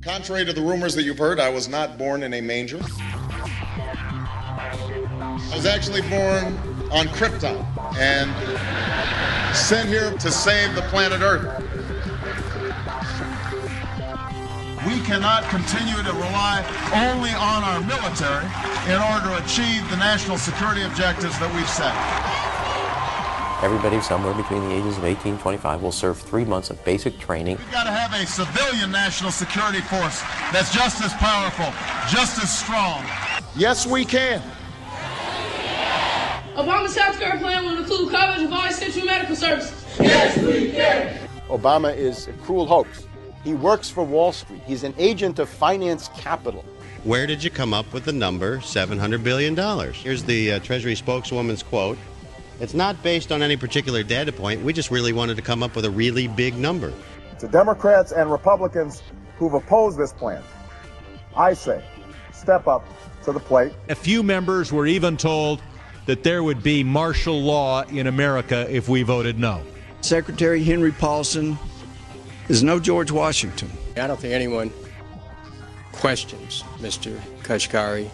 Contrary to the rumors that you've heard, I was not born in a manger. I was actually born on Krypton and sent here to save the planet Earth. We cannot continue to rely only on our military in order to achieve the national security objectives that we've set. Everybody somewhere between the ages of 18 and 25 will serve 3 months of basic training. We've got to have a civilian national security force that's just as powerful, just as strong. Yes, we can. Obama's healthcare plan will include coverage of all essential medical services. Yes, we can. Obama is a cruel hoax. He works for Wall Street. He's an agent of finance capital. Where did you come up with the number $700 billion? Here's the Treasury spokeswoman's quote. It's not based on any particular data point. We just really wanted to come up with a really big number. To Democrats and Republicans who've opposed this plan, I say, step up to the plate. A few members were even told that there would be martial law in America if we voted no. Secretary Henry Paulson is no George Washington. I don't think anyone questions, Mr. Kashkari,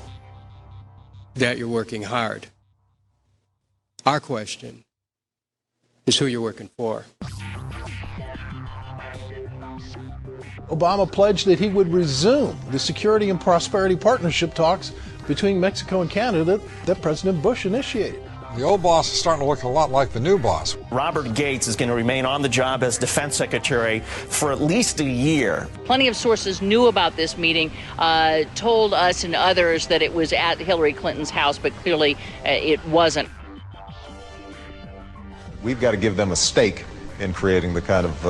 that you're working hard. Our question is who you're working for. Obama pledged that he would resume the Security and Prosperity Partnership talks between Mexico and Canada that President Bush initiated. The old boss is starting to look a lot like the new boss. Robert Gates is going to remain on the job as defense secretary for at least a year. Plenty of sources knew about this meeting, told us and others that it was at Hillary Clinton's house, but clearly it wasn't. We've got to give them a stake in creating the kind of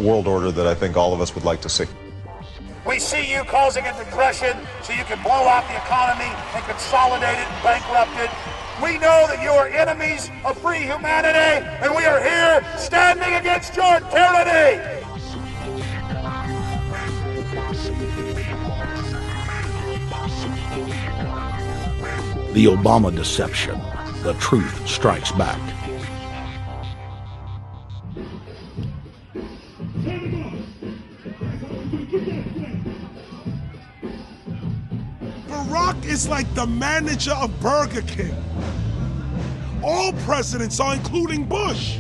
world order that I think all of us would like to see. We see you causing a depression so you can blow out the economy and consolidate it and bankrupt it. We know that you are enemies of free humanity, and we are here standing against your tyranny. The Obama deception. The truth strikes back. Barack is like the manager of Burger King. All presidents are, including Bush.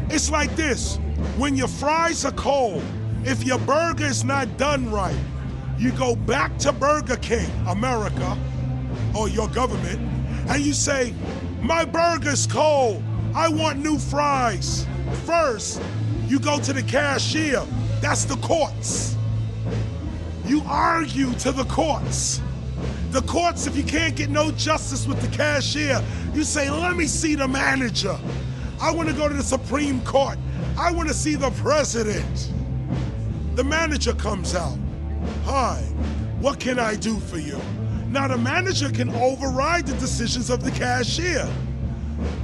It's like this: when your fries are cold, if your burger is not done right, you go back to Burger King, America, or your government, and you say, my burger's cold, I want new fries. First, you go to the cashier, that's the courts. You argue to the courts. The courts, if you can't get no justice with the cashier, you say, let me see the manager. I want to go to the Supreme Court. I want to see the president. The manager comes out. Hi, what can I do for you? Now the manager can override the decisions of the cashier,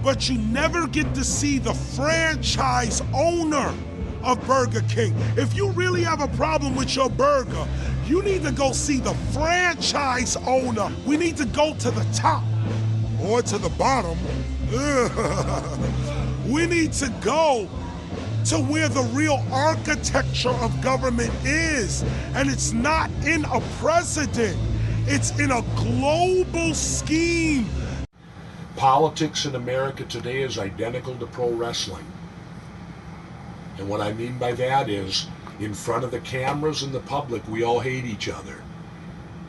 but you never get to see the franchise owner of Burger King. If you really have a problem with your burger, you need to go see the franchise owner. We need to go to the top or to the bottom. We need to go to where the real architecture of government is. And it's not in a president. It's in a global scheme. Politics in America today is identical to pro wrestling. And what I mean by that is, in front of the cameras and the public, we all hate each other.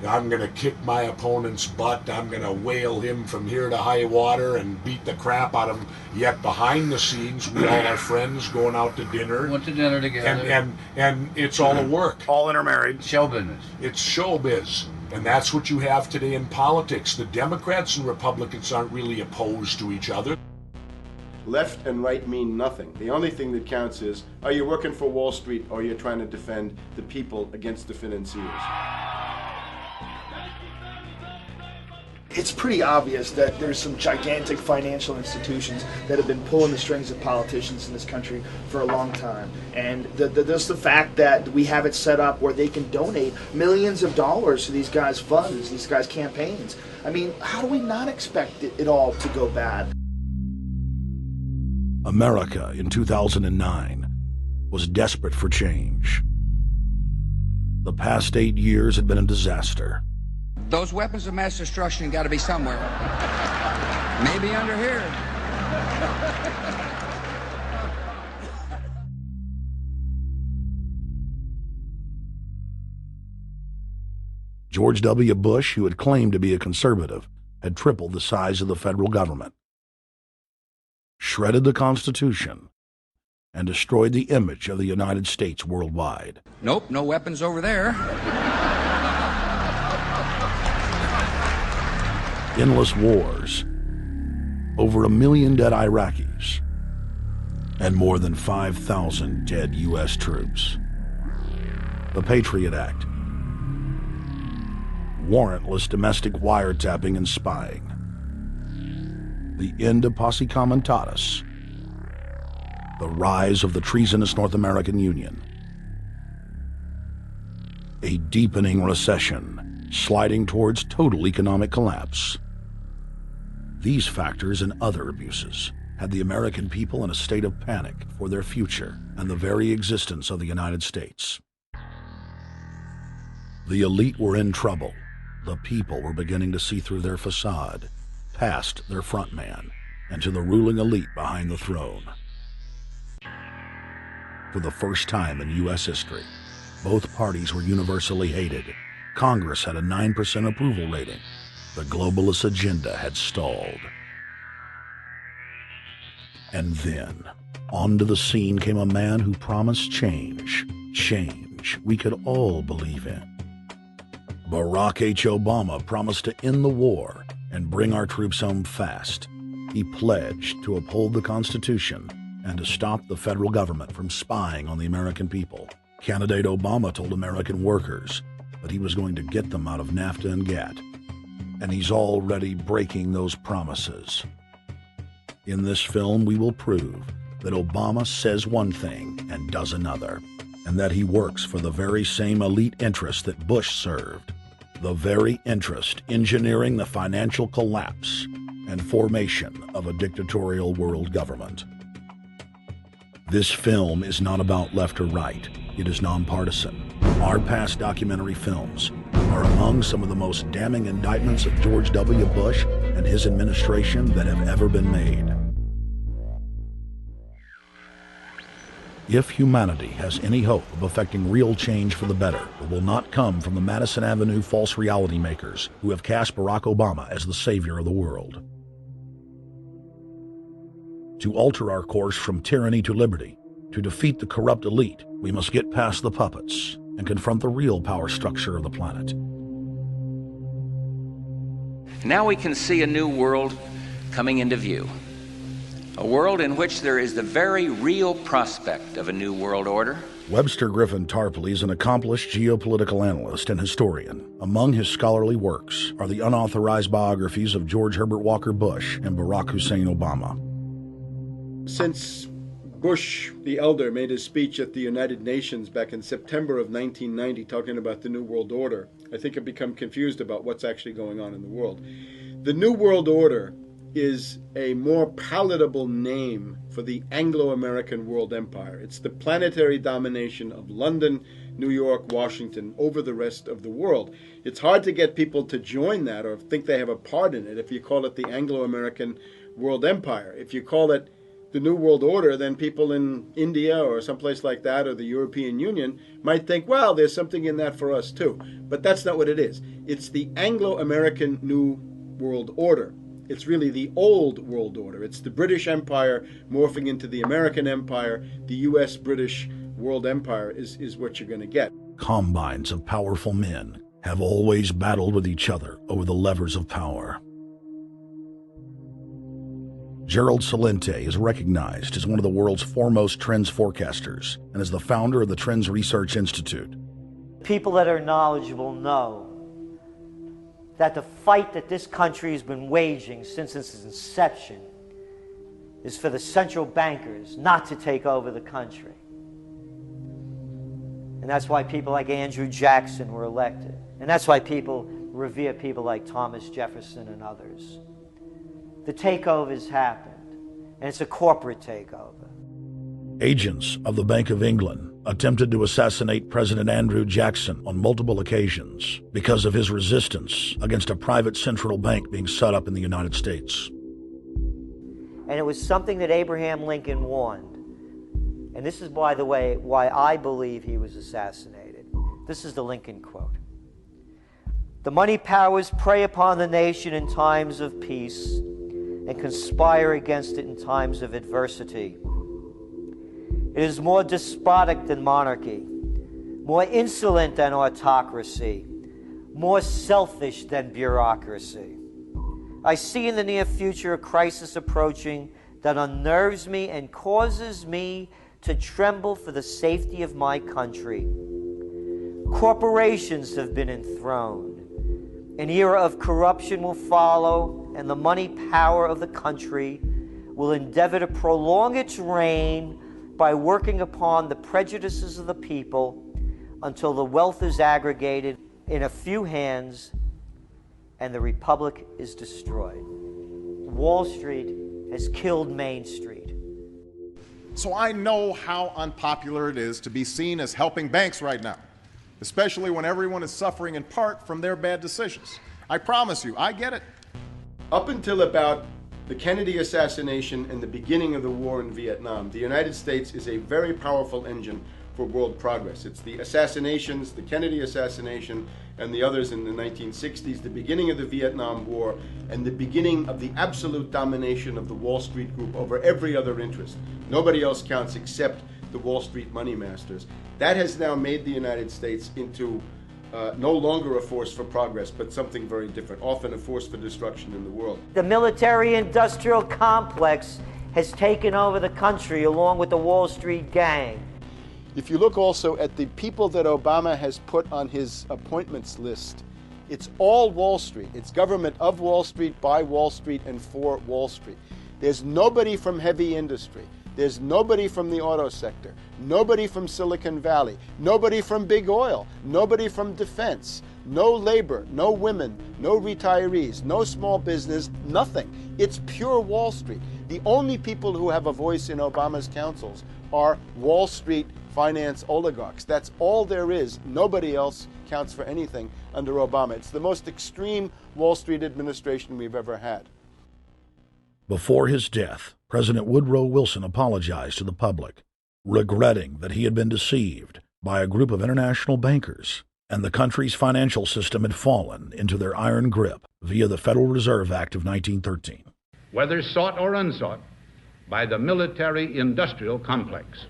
I'm going to kick my opponent's butt. I'm going to whale him from here to high water and beat the crap out of him. Yet behind the scenes, we all are friends going out to dinner. Went to dinner together. And it's all a work. All intermarried. Show business. It's showbiz. And that's what you have today in politics. The Democrats and Republicans aren't really opposed to each other. Left and right mean nothing. The only thing that counts is, are you working for Wall Street or you're trying to defend the people against the financiers? It's pretty obvious that there's some gigantic financial institutions that have been pulling the strings of politicians in this country for a long time. And just the fact that we have it set up where they can donate millions of dollars to these guys' funds, these guys' campaigns. I mean, how do we not expect it all to go bad? America in 2009 was desperate for change. The past 8 years had been a disaster. Those weapons of mass destruction got to be somewhere. Maybe under here. George W. Bush, who had claimed to be a conservative, had tripled the size of the federal government, shredded the Constitution, and destroyed the image of the United States worldwide. Nope, no weapons over there. Endless wars, over 1 million dead Iraqis, and more than 5,000 dead U.S. troops. The Patriot Act, warrantless domestic wiretapping and spying, the end of posse comitatus, the rise of the treasonous North American Union, a deepening recession sliding towards total economic collapse. These factors and other abuses had the American people in a state of panic for their future and the very existence of the United States. The elite were in trouble. The people were beginning to see through their facade, past their front man, and to the ruling elite behind the throne. For the first time in U.S. history, both parties were universally hated. Congress had a 9% approval rating. The globalist agenda had stalled. And then, onto the scene came a man who promised change we could all believe in. Barack H. Obama promised to end the war and bring our troops home fast. He pledged to uphold the Constitution and to stop the federal government from spying on the American people. Candidate Obama told American workers that he was going to get them out of NAFTA and GATT, and he's already breaking those promises. In this film, we will prove that Obama says one thing and does another, and that he works for the very same elite interests that Bush served, the very interest engineering the financial collapse and formation of a dictatorial world government. This film is not about left or right. It is nonpartisan. Our past documentary films are among some of the most damning indictments of George W. Bush and his administration that have ever been made. If humanity has any hope of effecting real change for the better, it will not come from the Madison Avenue false reality makers who have cast Barack Obama as the savior of the world. To alter our course from tyranny to liberty, to defeat the corrupt elite, we must get past the puppets and confront the real power structure of the planet. Now we can see a new world coming into view. A world in which there is the very real prospect of a new world order. Webster Griffin Tarpley is an accomplished geopolitical analyst and historian. Among his scholarly works are the unauthorized biographies of George Herbert Walker Bush and Barack Hussein Obama. Since Bush the elder made his speech at the United Nations back in September of 1990 talking about the New World Order, I think I've become confused about what's actually going on in the world. The New World Order is a more palatable name for the Anglo-American world empire. It's the planetary domination of London, New York, Washington over the rest of the world. It's hard to get people to join that or think they have a part in it if you call it the Anglo-American world empire. If you call it the New World Order, then people in India or someplace like that or the European Union might think, well, there's something in that for us too. But that's not what it is. It's the Anglo-American New World Order. It's really the old world order. It's the British Empire morphing into the American Empire. The U.S.-British world empire is what you're going to get. Combines of powerful men have always battled with each other over the levers of power. Gerald Celente is recognized as one of the world's foremost trends forecasters and is the founder of the Trends Research Institute. People that are knowledgeable know that the fight that this country has been waging since its inception is for the central bankers not to take over the country. And that's why people like Andrew Jackson were elected. And that's why people revere people like Thomas Jefferson and others. The takeover has happened, and it's a corporate takeover. Agents of the Bank of England, attempted to assassinate President Andrew Jackson on multiple occasions because of his resistance against a private central bank being set up in the United States. And it was something that Abraham Lincoln warned. And this is, by the way, why I believe he was assassinated. This is the Lincoln quote. "The money powers prey upon the nation in times of peace and conspire against it in times of adversity. It is more despotic than monarchy, more insolent than autocracy, more selfish than bureaucracy. I see in the near future a crisis approaching that unnerves me and causes me to tremble for the safety of my country. Corporations have been enthroned. An era of corruption will follow, and the money power of the country will endeavor to prolong its reign by working upon the prejudices of the people until the wealth is aggregated in a few hands and the republic is destroyed." Wall Street has killed Main Street. So I know how unpopular it is to be seen as helping banks right now, especially when everyone is suffering in part from their bad decisions. I promise you, I get it. Up until about the Kennedy assassination and the beginning of the war in Vietnam, the United States is a very powerful engine for world progress. It's the assassinations, the Kennedy assassination, and the others in the 1960s, the beginning of the Vietnam War, and the beginning of the absolute domination of the Wall Street Group over every other interest. Nobody else counts except the Wall Street money masters. That has now made the United States into no longer a force for progress, but something very different, often a force for destruction in the world. The military-industrial complex has taken over the country along with the Wall Street gang. If you look also at the people that Obama has put on his appointments list, it's all Wall Street. It's government of Wall Street, by Wall Street, and for Wall Street. There's nobody from heavy industry. There's nobody from the auto sector, nobody from Silicon Valley, nobody from big oil, nobody from defense, no labor, no women, no retirees, no small business, nothing. It's pure Wall Street. The only people who have a voice in Obama's councils are Wall Street finance oligarchs. That's all there is. Nobody else counts for anything under Obama. It's the most extreme Wall Street administration we've ever had. Before his death, President Woodrow Wilson apologized to the public, regretting that he had been deceived by a group of international bankers and the country's financial system had fallen into their iron grip via the Federal Reserve Act of 1913. Whether sought or unsought by the military-industrial complex,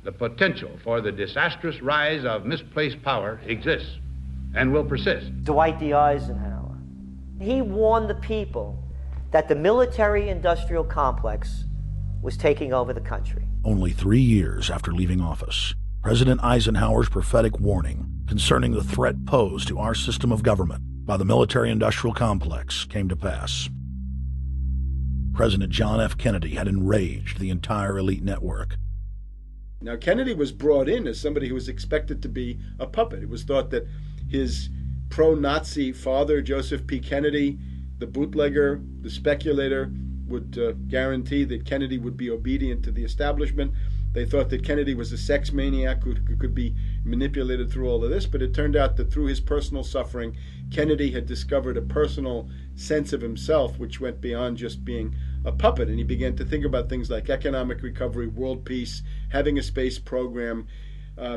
the potential for the disastrous rise of misplaced power exists and will persist. Dwight D. Eisenhower, he warned the people that the military-industrial complex was taking over the country. Only 3 years after leaving office, President Eisenhower's prophetic warning concerning the threat posed to our system of government by the military-industrial complex came to pass. President John F. Kennedy had enraged the entire elite network. Now, Kennedy was brought in as somebody who was expected to be a puppet. It was thought that his pro-Nazi father, Joseph P. Kennedy, the bootlegger, the speculator, would guarantee that Kennedy would be obedient to the establishment. They thought that Kennedy was a sex maniac who could be manipulated through all of this, but it turned out that through his personal suffering, Kennedy had discovered a personal sense of himself which went beyond just being a puppet, and he began to think about things like economic recovery, world peace, having a space program,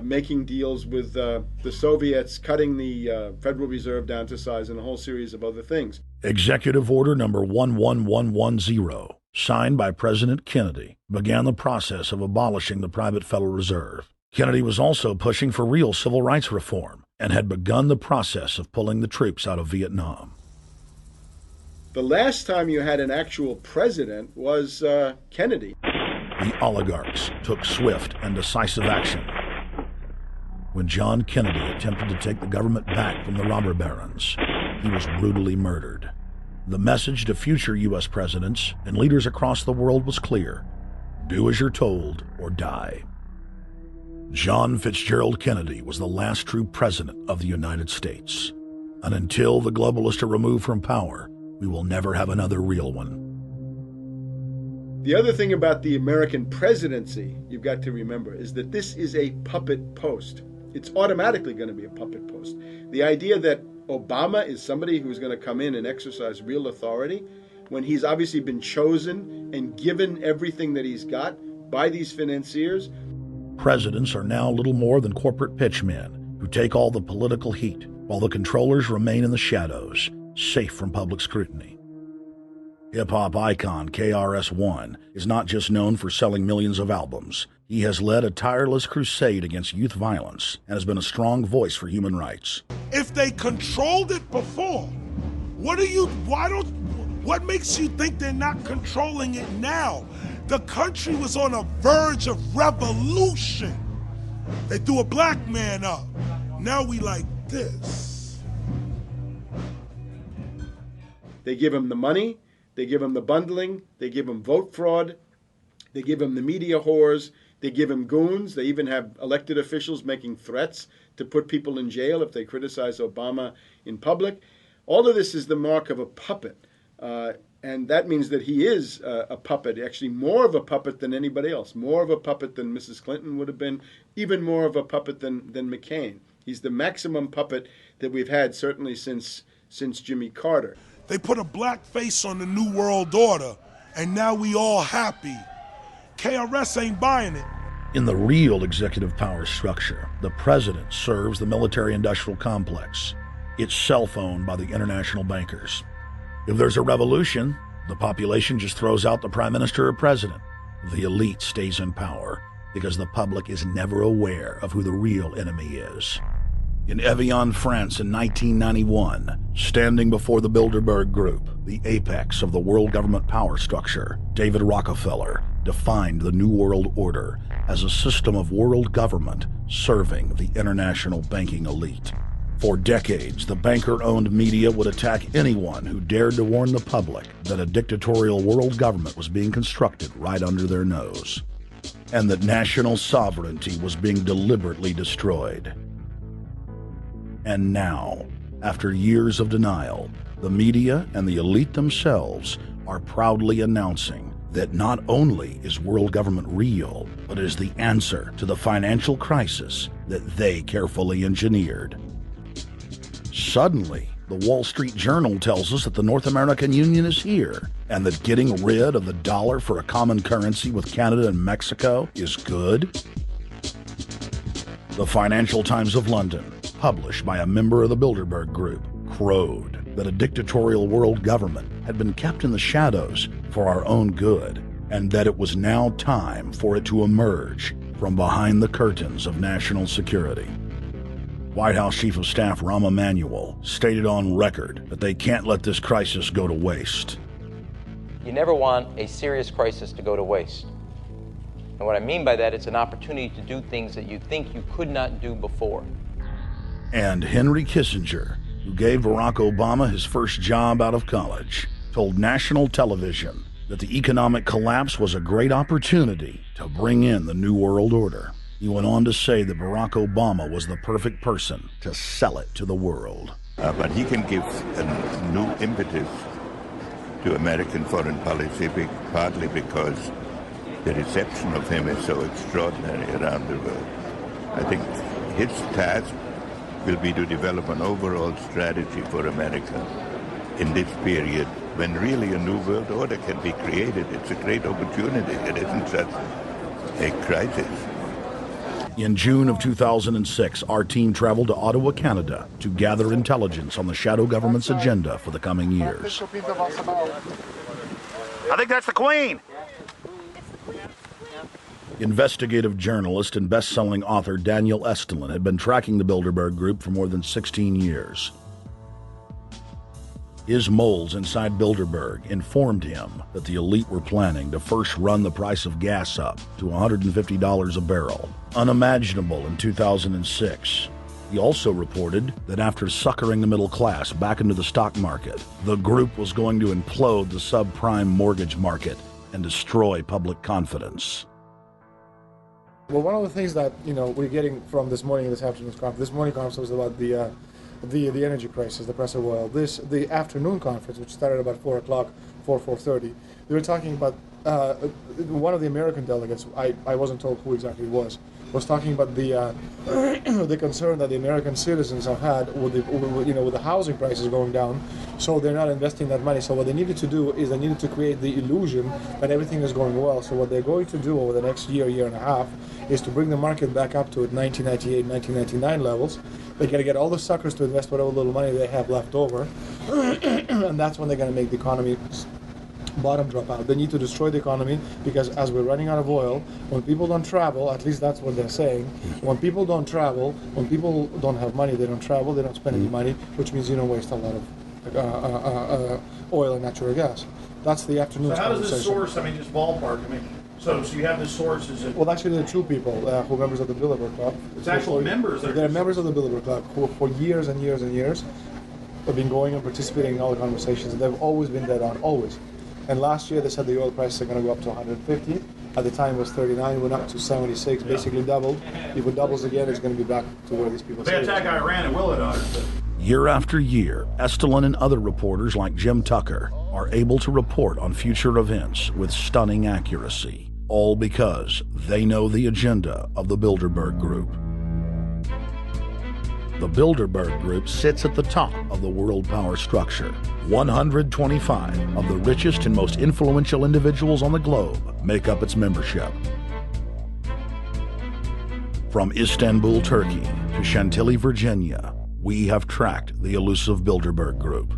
making deals with the Soviets, cutting the Federal Reserve down to size, and a whole series of other things. Executive Order number 11110, signed by President Kennedy, began the process of abolishing the private Federal Reserve. Kennedy was also pushing for real civil rights reform and had begun the process of pulling the troops out of Vietnam. The last time you had an actual president was Kennedy. The oligarchs took swift and decisive action. When John Kennedy attempted to take the government back from the robber barons, he was brutally murdered. The message to future U.S. presidents and leaders across the world was clear: do as you're told or die. John Fitzgerald Kennedy was the last true president of the United States. And until the globalists are removed from power, we will never have another real one. The other thing about the American presidency you've got to remember is that this is a puppet post. It's automatically going to be a puppet post. The idea that Obama is somebody who's going to come in and exercise real authority when he's obviously been chosen and given everything that he's got by these financiers. Presidents are now little more than corporate pitchmen who take all the political heat, while the controllers remain in the shadows, safe from public scrutiny. Hip-hop icon KRS-One is not just known for selling millions of albums. He has led a tireless crusade against youth violence and has been a strong voice for human rights. If they controlled it before, what makes you think they're not controlling it now? The country was on a verge of revolution. They threw a black man up. Now we like this. They give him the money, they give him the bundling, they give him vote fraud, they give him the media whores, they give him goons. They even have elected officials making threats to put people in jail if they criticize Obama in public. All of this is the mark of a puppet. And that means that he is a puppet, actually more of a puppet than anybody else, more of a puppet than Mrs. Clinton would have been, even more of a puppet than McCain. He's the maximum puppet that we've had certainly since Jimmy Carter. They put a black face on the New World Order, and now we all happy. KRS ain't buying it. In the real executive power structure, the president serves the military-industrial complex. It's self-owned by the international bankers. If there's a revolution, the population just throws out the prime minister or president. The elite stays in power because the public is never aware of who the real enemy is. In Evian, France in 1991, standing before the Bilderberg Group, the apex of the world government power structure, David Rockefeller defined the New World Order as a system of world government serving the international banking elite. For decades, the banker-owned media would attack anyone who dared to warn the public that a dictatorial world government was being constructed right under their nose, and that national sovereignty was being deliberately destroyed. And now, after years of denial, the media and the elite themselves are proudly announcing that not only is world government real, but is the answer to the financial crisis that they carefully engineered. Suddenly, the Wall Street Journal tells us that the North American Union is here, and that getting rid of the dollar for a common currency with Canada and Mexico is good. The Financial Times of London, published by a member of the Bilderberg Group, crowed that a dictatorial world government had been kept in the shadows for our own good, and that it was now time for it to emerge from behind the curtains of national security. White House Chief of Staff Rahm Emanuel stated on record that they can't let this crisis go to waste. You never want a serious crisis to go to waste. And what I mean by that, it's an opportunity to do things that you think you could not do before. And Henry Kissinger, who gave Barack Obama his first job out of college, told national television that the economic collapse was a great opportunity to bring in the New World Order. He went on to say that Barack Obama was the perfect person to sell it to the world. But he can give a new impetus to American foreign policy, partly because the reception of him is so extraordinary around the world. I think his task will be to develop an overall strategy for America in this period when really a new world order can be created. It's a great opportunity. It isn't just a crisis. In June of 2006, our team traveled to Ottawa, Canada, to gather intelligence on the shadow government's agenda for the coming years. I think that's the Queen. Investigative journalist and best-selling author Daniel Estulin had been tracking the Bilderberg Group for more than 16 years. His moles inside Bilderberg informed him that the elite were planning to first run the price of gas up to $150 a barrel, unimaginable in 2006. He also reported that after suckering the middle class back into the stock market, the group was going to implode the subprime mortgage market and destroy public confidence. Well, one of the things that we're getting from this afternoon's conference, this morning conference was about the energy crisis, the price of oil. The afternoon conference, which started about 4 o'clock, 4:30, they were talking about one of the American delegates, I wasn't told who exactly it was talking about the the concern that the American citizens have had with the housing prices going down, so they're not investing that money. So what they needed to do is they needed to create the illusion that everything is going well. So what they're going to do over the next year and a half is to bring the market back up to 1998, 1999 levels. They're going to get all the suckers to invest whatever little money they have left over, and that's when they're going to make the economy bottom drop out. They need to destroy the economy because as we're running out of oil, when people don't travel, at least that's what they're saying, when people don't travel, when people don't have money, they don't travel, they don't spend any money, which means you don't waste a lot of oil and natural gas. That's the afternoon. So how does this source, just ballpark, so you have this source, is it? Well, actually there are two people who are members of the Bilderberg Club. It's actual members? They're members of the Bilderberg Club who for years and years and years have been going and participating in all the conversations. They've always been dead on, always. And last year they said the oil prices are going to go up to 150. At the time it was 39, went up to 76, basically doubled. If it doubles again, it's going to be back to where these people say. They attack Iran, it will it on. Year after year, Estelin and other reporters like Jim Tucker are able to report on future events with stunning accuracy, all because they know the agenda of the Bilderberg Group. The Bilderberg Group sits at the top of the world power structure. 125 of the richest and most influential individuals on the globe make up its membership. From Istanbul, Turkey to Chantilly, Virginia, we have tracked the elusive Bilderberg Group.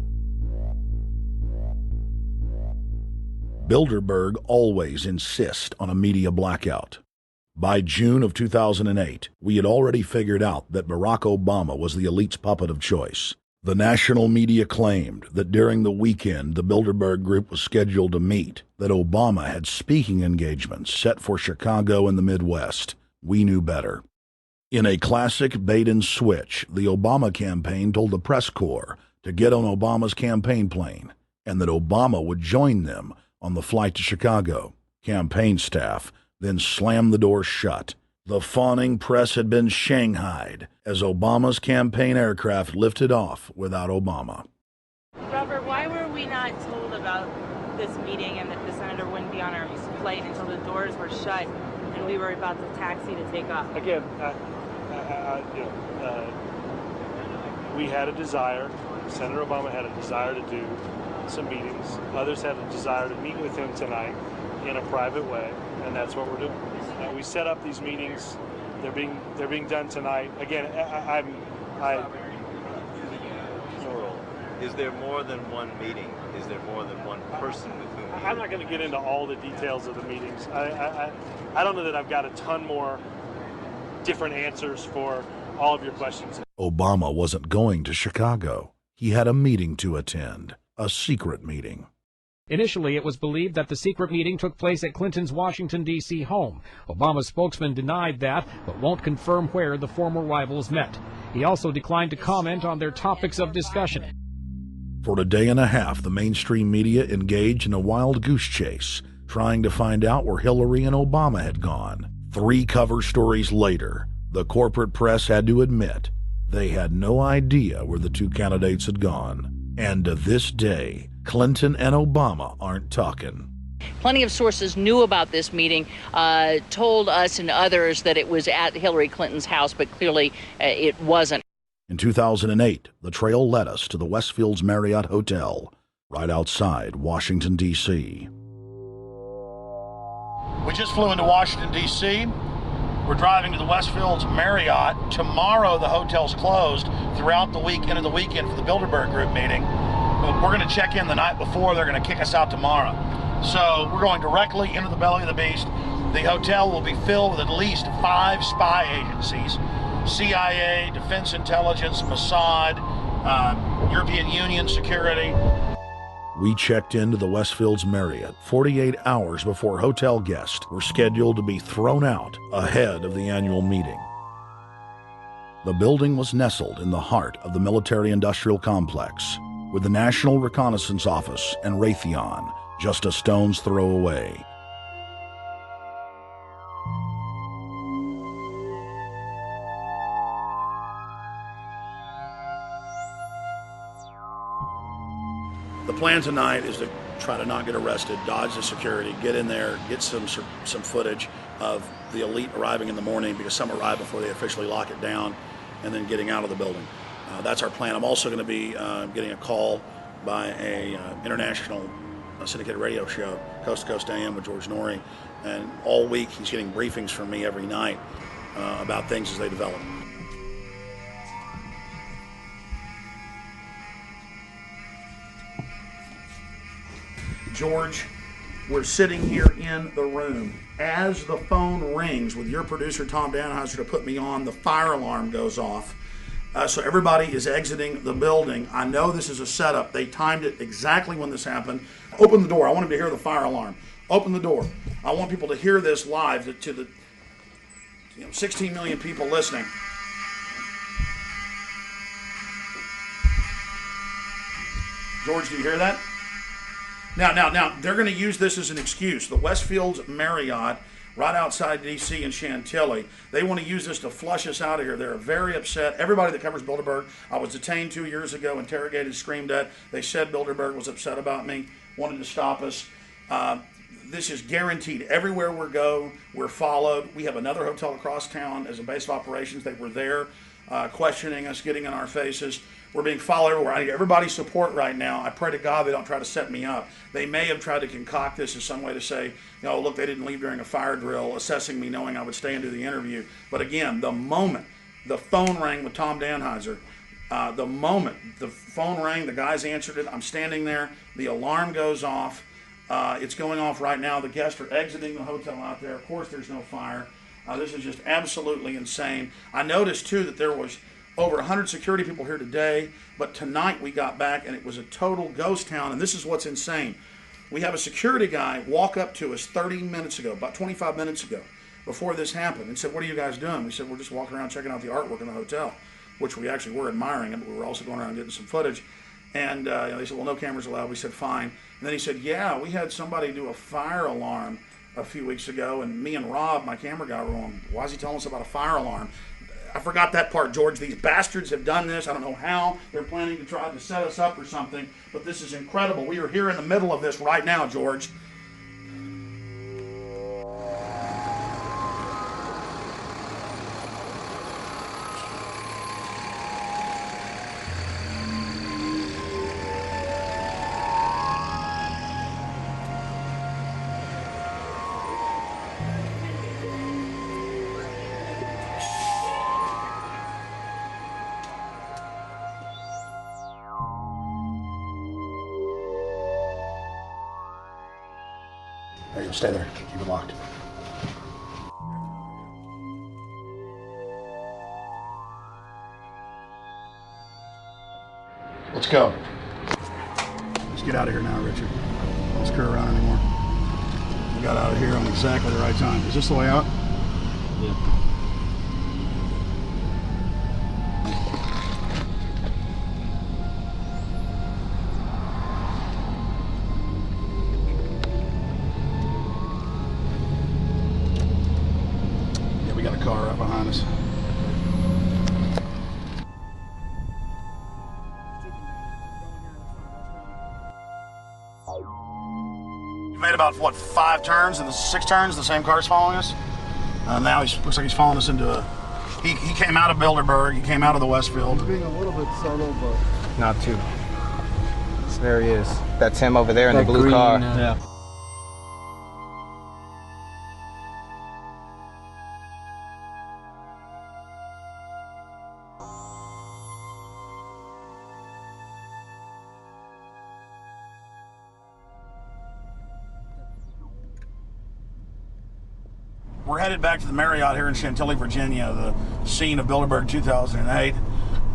Bilderberg always insist on a media blackout. By June of 2008, we had already figured out that Barack Obama was the elite's puppet of choice. The national media claimed that during the weekend the Bilderberg Group was scheduled to meet, that Obama had speaking engagements set for Chicago and the Midwest. We knew better. In a classic bait and switch, the Obama campaign told the press corps to get on Obama's campaign plane, and that Obama would join them on the flight to Chicago. Campaign staff then slammed the door shut. The fawning press had been shanghaied as Obama's campaign aircraft lifted off without Obama. Robert, why were we not told about this meeting and that the senator wouldn't be on our flight until the doors were shut and we were about to taxi to take off? Again, we had a desire, Senator Obama had a desire to do some meetings. Others had a desire to meet with him tonight in a private way, and that's what we're doing. We set up these meetings. They're being done tonight. Again, Is there more than one meeting? Is there more than one person with whom you... I'm not going to get into all the details of the meetings. I don't know that I've got a ton more different answers for all of your questions. Obama wasn't going to Chicago. He had a meeting to attend, a secret meeting. Initially, it was believed that the secret meeting took place at Clinton's Washington, D.C. home. Obama's spokesman denied that, but won't confirm where the former rivals met. He also declined to comment on their topics of discussion. For a day and a half, the mainstream media engaged in a wild goose chase, trying to find out where Hillary and Obama had gone. 3 cover stories later, the corporate press had to admit they had no idea where the 2 candidates had gone. And to this day, Clinton and Obama aren't talking. Plenty of sources knew about this meeting, told us and others that it was at Hillary Clinton's house, but clearly it wasn't. In 2008, the trail led us to the Westfields Marriott Hotel, right outside Washington, D.C. We just flew into Washington, D.C. We're driving to the Westfields Marriott. Tomorrow, the hotel's closed throughout the week, into the weekend for the Bilderberg Group meeting. We're going to check in the night before. They're going to kick us out tomorrow. So we're going directly into the belly of the beast. The hotel will be filled with at least 5 spy agencies: CIA, Defense Intelligence, Mossad, European Union Security. We checked into the Westfields Marriott 48 hours before hotel guests were scheduled to be thrown out ahead of the annual meeting. The building was nestled in the heart of the military-industrial complex, with the National Reconnaissance Office and Raytheon just a stone's throw away. The plan tonight is to try to not get arrested, dodge the security, get in there, get some footage of the elite arriving in the morning, because some arrive before they officially lock it down, and then getting out of the building. That's our plan. I'm also going to be getting a call by a international syndicated radio show, Coast to Coast AM with George Norrie, and all week he's getting briefings from me every night about things as they develop. George, we're sitting here in the room. As the phone rings with your producer, Tom Danheiser, to put me on, the fire alarm goes off. So everybody is exiting the building. I know this is a setup. They timed it exactly when this happened. Open the door. I want them to hear the fire alarm. Open the door. I want people to hear this live to the 16 million people listening. George, do you hear that? Now, they're going to use this as an excuse. The Westfields Marriott, right outside D.C. in Chantilly, they want to use this to flush us out of here. They're very upset. Everybody that covers Bilderberg, I was detained 2 years ago, interrogated, screamed at. They said Bilderberg was upset about me, wanted to stop us. This is guaranteed. Everywhere we go, we're followed. We have another hotel across town as a base of operations. They were there questioning us, getting in our faces. We're being followed everywhere. I need everybody's support right now. I pray to God they don't try to set me up. They may have tried to concoct this as some way to say, look, they didn't leave during a fire drill, assessing me knowing I would stay and do the interview. But again, the moment the phone rang with Tom Danheiser, the moment the phone rang, the guys answered it, I'm standing there, the alarm goes off. It's going off right now. The guests are exiting the hotel out there. Of course, there's no fire. This is just absolutely insane. I noticed, too, that there was over 100 security people here today, but tonight we got back and it was a total ghost town, and this is what's insane. We have a security guy walk up to us 30 minutes ago, about 25 minutes ago, before this happened, and said, "What are you guys doing?" We said, "We're just walking around checking out the artwork in the hotel," which we actually were admiring it, but we were also going around getting some footage. And they said, "Well, no cameras allowed." We said, "Fine." And then he said, "Yeah, we had somebody do a fire alarm a few weeks ago, and me and Rob, my camera guy, were going, why is he telling us about a fire alarm?" I forgot that part, George. These bastards have done this. I don't know how. They're planning to try to set us up or something, but this is incredible. We are here in the middle of this right now, George. Hey, stay there. Keep it locked. Let's go. Let's get out of here now, Richard. Don't screw around anymore. We got out of here on exactly the right time. Is this the way out? Yeah. Car right behind us. We made about, what, 5 turns and 6 turns, the same car's following us. Now he looks like he's following us into a... He came out of Bilderberg, he came out of the Westfield. He's being a little bit subtle, but... Not too. So there he is. That's him over there in the blue green, car. Yeah. We're headed back to the Marriott here in Chantilly, Virginia, the scene of Bilderberg 2008.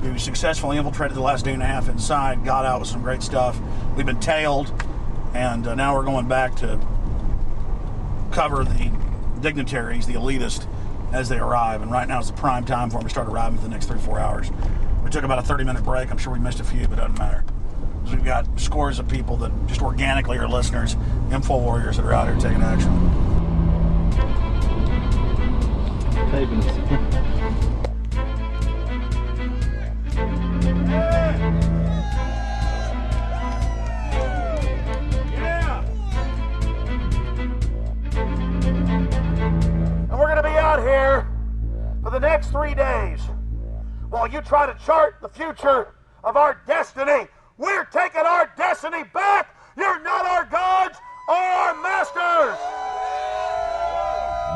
We successfully infiltrated the last day and a half inside, got out with some great stuff. We've been tailed, and now we're going back to cover the dignitaries, the elitists, as they arrive. And right now is the prime time for them to start arriving for the next 3 or 4 hours. We took about a 30-minute break. I'm sure we missed a few, but it doesn't matter. So we've got scores of people that just organically are listeners, info warriors that are out here taking action. next 3 days, while you try to chart the future of our destiny, we're taking our destiny back. You're not our gods or our masters.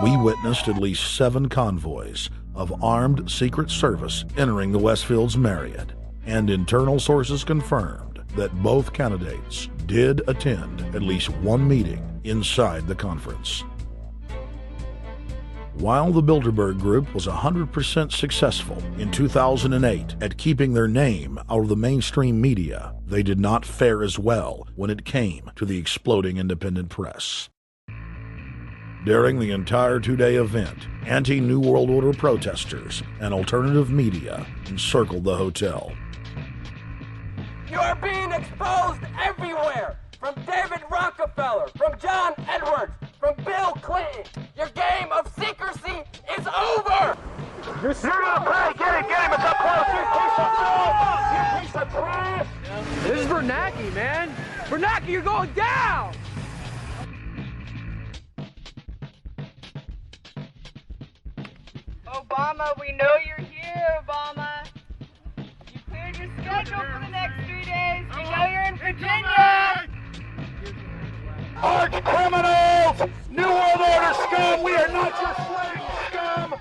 We witnessed at least 7 convoys of armed Secret Service entering the Westfield's Marriott, and internal sources confirmed that both candidates did attend at least one meeting inside the conference. While the Bilderberg Group was 100% successful in 2008 at keeping their name out of the mainstream media, they did not fare as well when it came to the exploding independent press. During the entire 2-day event, anti-New World Order protesters and alternative media encircled the hotel. You are being exposed everywhere! From David Rockefeller, from John Edwards, from Bill Clinton. Your game of secrecy is over! You're gonna pay! Get him! It's up close! You piece of shit! You piece of trash! This is Bernanke, man! Bernanke, you're going down! Obama, we know you're here, Obama. You cleared your schedule for the next 3 days. We know you're in Virginia. Arch criminals! New World Order scum! We are not your slave scum!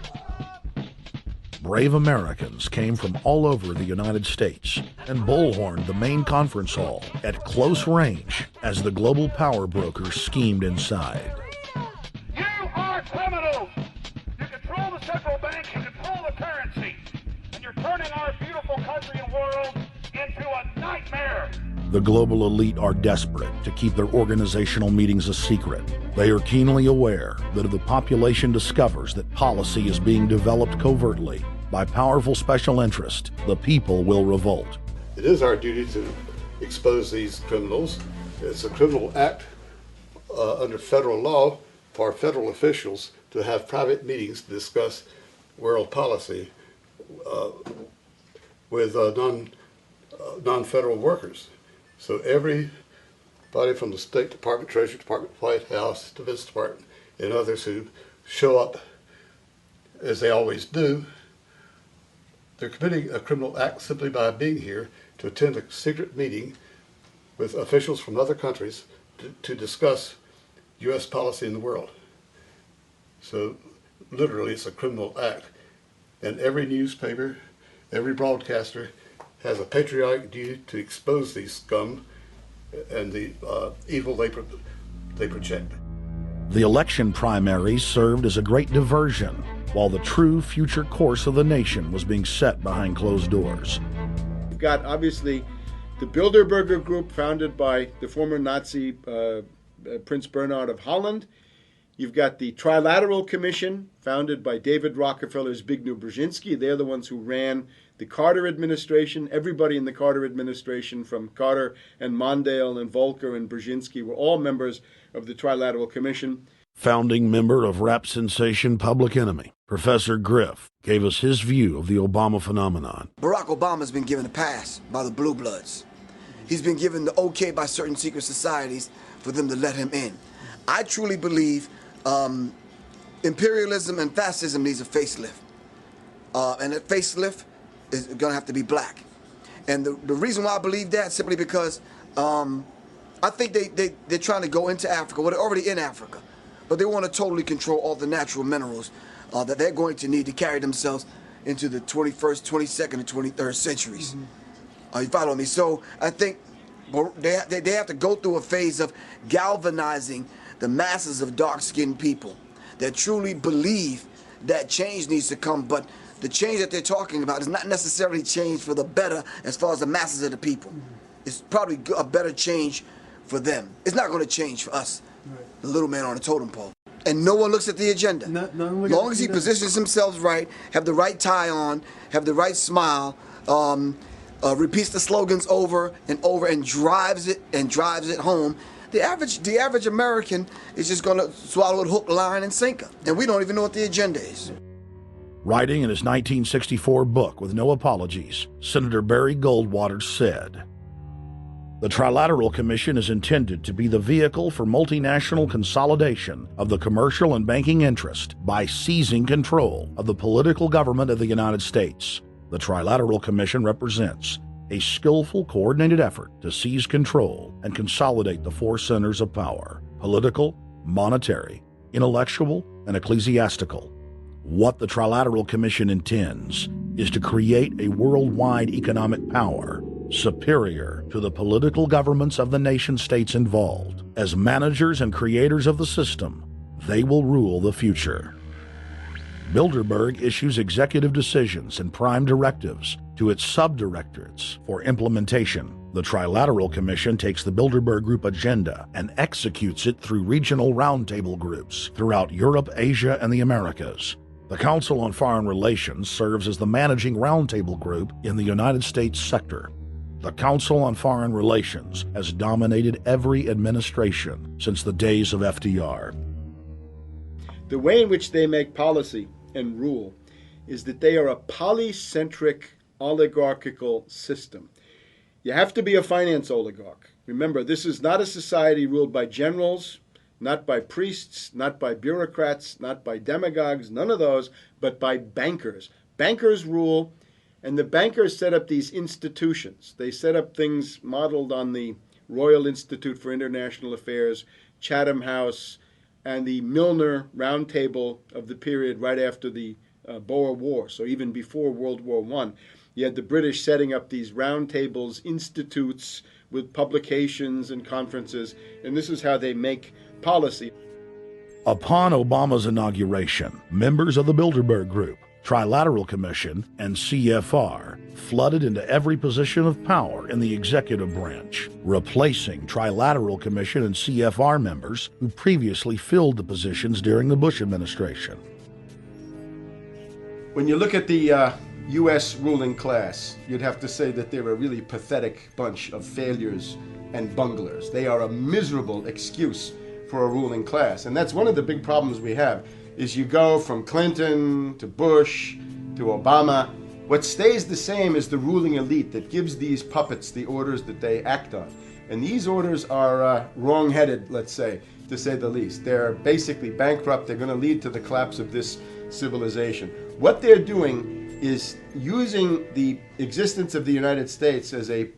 Brave Americans came from all over the United States and bullhorned the main conference hall at close range as the global power brokers schemed inside. You are criminals! You control the central bank, you control the currency, and you're turning our beautiful country and world into a nightmare! The global elite are desperate to keep their organizational meetings a secret. They are keenly aware that if the population discovers that policy is being developed covertly by powerful special interest, the people will revolt. It is our duty to expose these criminals. It's a criminal act under federal law for federal officials to have private meetings to discuss world policy with non-federal workers. So everybody from the State Department, Treasury Department, White House, Defense Department, and others who show up, as they always do, they're committing a criminal act simply by being here to attend a secret meeting with officials from other countries to discuss U.S. policy in the world. So literally it's a criminal act. And every newspaper, every broadcaster has a patriotic duty to expose these scum and the evil they project. The election primaries served as a great diversion, while the true future course of the nation was being set behind closed doors. You've got, obviously, the Bilderberger Group, founded by the former Nazi Prince Bernhard of Holland. You've got the Trilateral Commission, founded by David Rockefeller's Zbigniew Brzezinski. They're the ones who ran the Carter administration. Everybody in the Carter administration, from Carter and Mondale and Volcker and Brzezinski, were all members of the Trilateral Commission. Founding member of rap sensation Public Enemy, Professor Griff, gave us his view of the Obama phenomenon. Barack Obama's been given a pass by the Blue Bloods. He's been given the okay by certain secret societies for them to let him in. I truly believe imperialism and fascism needs a facelift. And that facelift is going to have to be black. And the reason why I believe that, simply because I think they're trying to go into Africa. Well, they're already in Africa. But they want to totally control all the natural minerals that they're going to need to carry themselves into the 21st, 22nd, and 23rd centuries. You follow me? So I think they have to go through a phase of galvanizing the masses of dark-skinned people that truly believe that change needs to come, but the change that they're talking about is not necessarily change for the better as far as the masses of the people. It's probably a better change for them. It's not going to change for us, the little man on the totem pole. And no one looks at the agenda. Long as he positions himself right, have the right tie on, have the right smile, repeats the slogans over and over and drives it home, the average American is just going to swallow it hook, line, and sinker. And we don't even know what the agenda is. Writing in his 1964 book, With No Apologies, Senator Barry Goldwater said, The Trilateral Commission is intended to be the vehicle for multinational consolidation of the commercial and banking interest by seizing control of the political government of the United States. The Trilateral Commission represents a skillful, coordinated effort to seize control and consolidate the four centers of power: political, monetary, intellectual, and ecclesiastical. What the Trilateral Commission intends is to create a worldwide economic power superior to the political governments of the nation-states involved. As managers and creators of the system, they will rule the future. Bilderberg issues executive decisions and prime directives to its subdirectorates for implementation. The Trilateral Commission takes the Bilderberg Group agenda and executes it through regional roundtable groups throughout Europe, Asia, and the Americas. The Council on Foreign Relations serves as the managing roundtable group in the United States sector. The Council on Foreign Relations has dominated every administration since the days of FDR. The way in which they make policy and rule is that they are a polycentric oligarchical system. You have to be a finance oligarch. Remember, this is not a society ruled by generals, not by priests, not by bureaucrats, not by demagogues, none of those, but by bankers. Bankers rule. And the bankers set up these institutions. They set up things modeled on the Royal Institute for International Affairs, Chatham House, and the Milner Round Table of the period right after the Boer War, so even before World War I. You had the British setting up these round tables, institutes with publications and conferences, and this is how they make policy. Upon Obama's inauguration, members of the Bilderberg Group, Trilateral Commission, and CFR flooded into every position of power in the executive branch, replacing Trilateral Commission and CFR members who previously filled the positions during the Bush administration. When you look at the U.S. ruling class, you'd have to say that they're a really pathetic bunch of failures and bunglers. They are a miserable excuse for a ruling class, and that's one of the big problems we have. Is you go from Clinton to Bush to Obama. What stays the same is the ruling elite that gives these puppets the orders that they act on. And these orders are wrong-headed, let's say, to say the least. They're basically bankrupt. They're going to lead to the collapse of this civilization. What they're doing is using the existence of the United States as a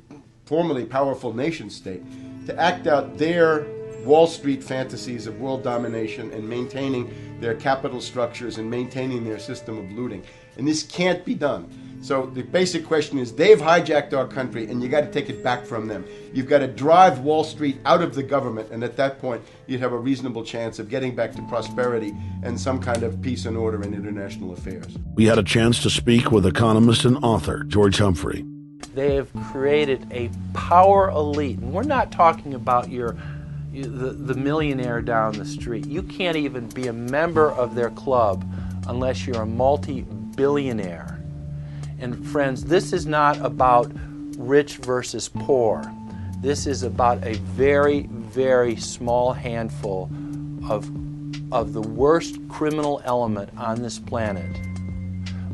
formerly powerful nation-state to act out their Wall Street fantasies of world domination and maintaining their capital structures and maintaining their system of looting. And this can't be done. So the basic question is, they've hijacked our country and you got to take it back from them. You've got to drive Wall Street out of the government, and at that point you'd have a reasonable chance of getting back to prosperity and some kind of peace and order in international affairs. We had a chance to speak with economist and author George Humphrey. They have created a power elite, and we're not talking about the millionaire down the street. You can't even be a member of their club unless you're a multi-billionaire. And friends, this is not about rich versus poor. This is about a very, very small handful of the worst criminal element on this planet,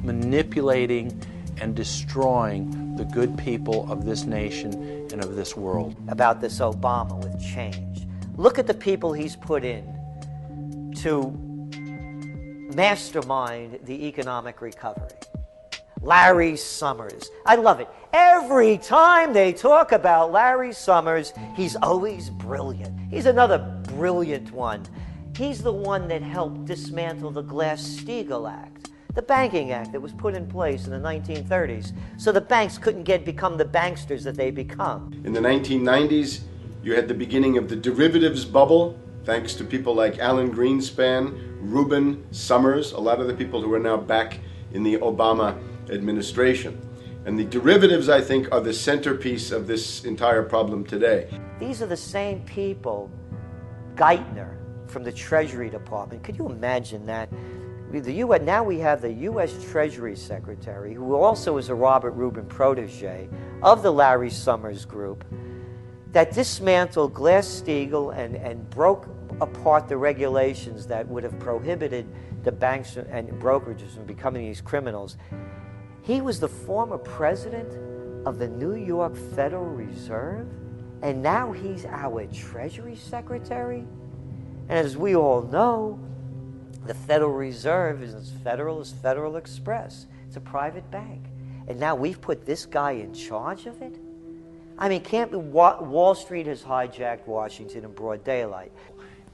manipulating and destroying the good people of this nation and of this world. About this Obama with change. Look at the people he's put in to mastermind the economic recovery. Larry Summers. I love it. Every time they talk about Larry Summers, he's always brilliant. He's another brilliant one. He's the one that helped dismantle the Glass-Steagall Act, the banking act that was put in place in the 1930s, so the banks couldn't become the banksters that they become. In the 1990s, you had the beginning of the derivatives bubble, thanks to people like Alan Greenspan, Rubin, Summers, a lot of the people who are now back in the Obama administration. And the derivatives, I think, are the centerpiece of this entire problem today. These are the same people, Geithner from the Treasury Department. Could you imagine that? Now we have the U.S. Treasury Secretary, who also is a Robert Rubin protege of the Larry Summers group, that dismantled Glass-Steagall and broke apart the regulations that would have prohibited the banks and brokerages from becoming these criminals. He was the former president of the New York Federal Reserve, And now he's our Treasury Secretary. And as we all know, the Federal Reserve is as federal as Federal Express. It's a private bank. And now we've put this guy in charge of it? I mean, Wall Street has hijacked Washington in broad daylight.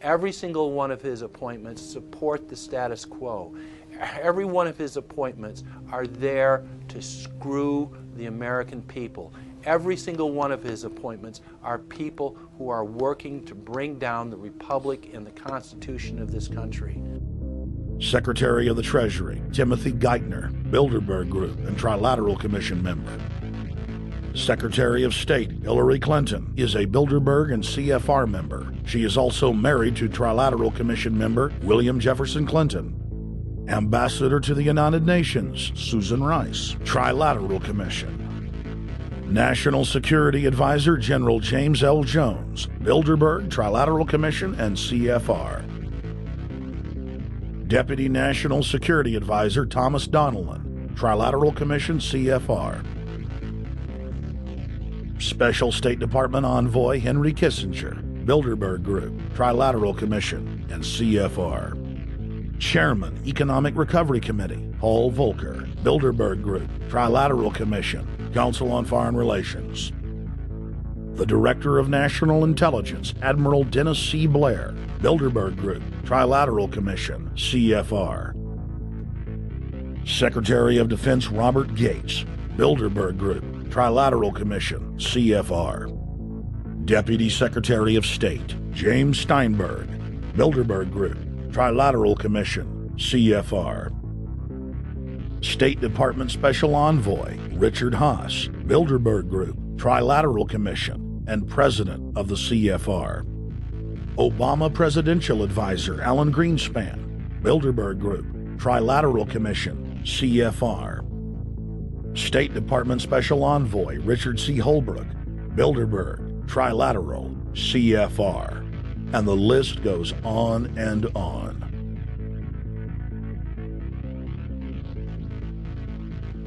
Every single one of his appointments support the status quo. Every one of his appointments are there to screw the American people. Every single one of his appointments are people who are working to bring down the Republic and the Constitution of this country. Secretary of the Treasury, Timothy Geithner, Bilderberg Group and Trilateral Commission member. Secretary of State, Hillary Clinton, is a Bilderberg and CFR member. She is also married to Trilateral Commission member William Jefferson Clinton. Ambassador to the United Nations, Susan Rice, Trilateral Commission. National Security Advisor General James L. Jones, Bilderberg, Trilateral Commission, and CFR. Deputy National Security Advisor Thomas Donnellan, Trilateral Commission, CFR. Special State Department Envoy Henry Kissinger, Bilderberg Group, Trilateral Commission, and CFR. Chairman, Economic Recovery Committee, Paul Volcker, Bilderberg Group, Trilateral Commission, Council on Foreign Relations. The Director of National Intelligence, Admiral Dennis C. Blair, Bilderberg Group, Trilateral Commission, CFR. Secretary of Defense Robert Gates, Bilderberg Group, Trilateral Commission, CFR. Deputy Secretary of State, James Steinberg, Bilderberg Group, Trilateral Commission, CFR. State Department Special Envoy Richard Haas, Bilderberg Group, Trilateral Commission, and President of the CFR. Obama Presidential Advisor Alan Greenspan, Bilderberg Group, Trilateral Commission, CFR. State Department Special Envoy Richard C. Holbrooke, Bilderberg, Trilateral, CFR. And the list goes on and on.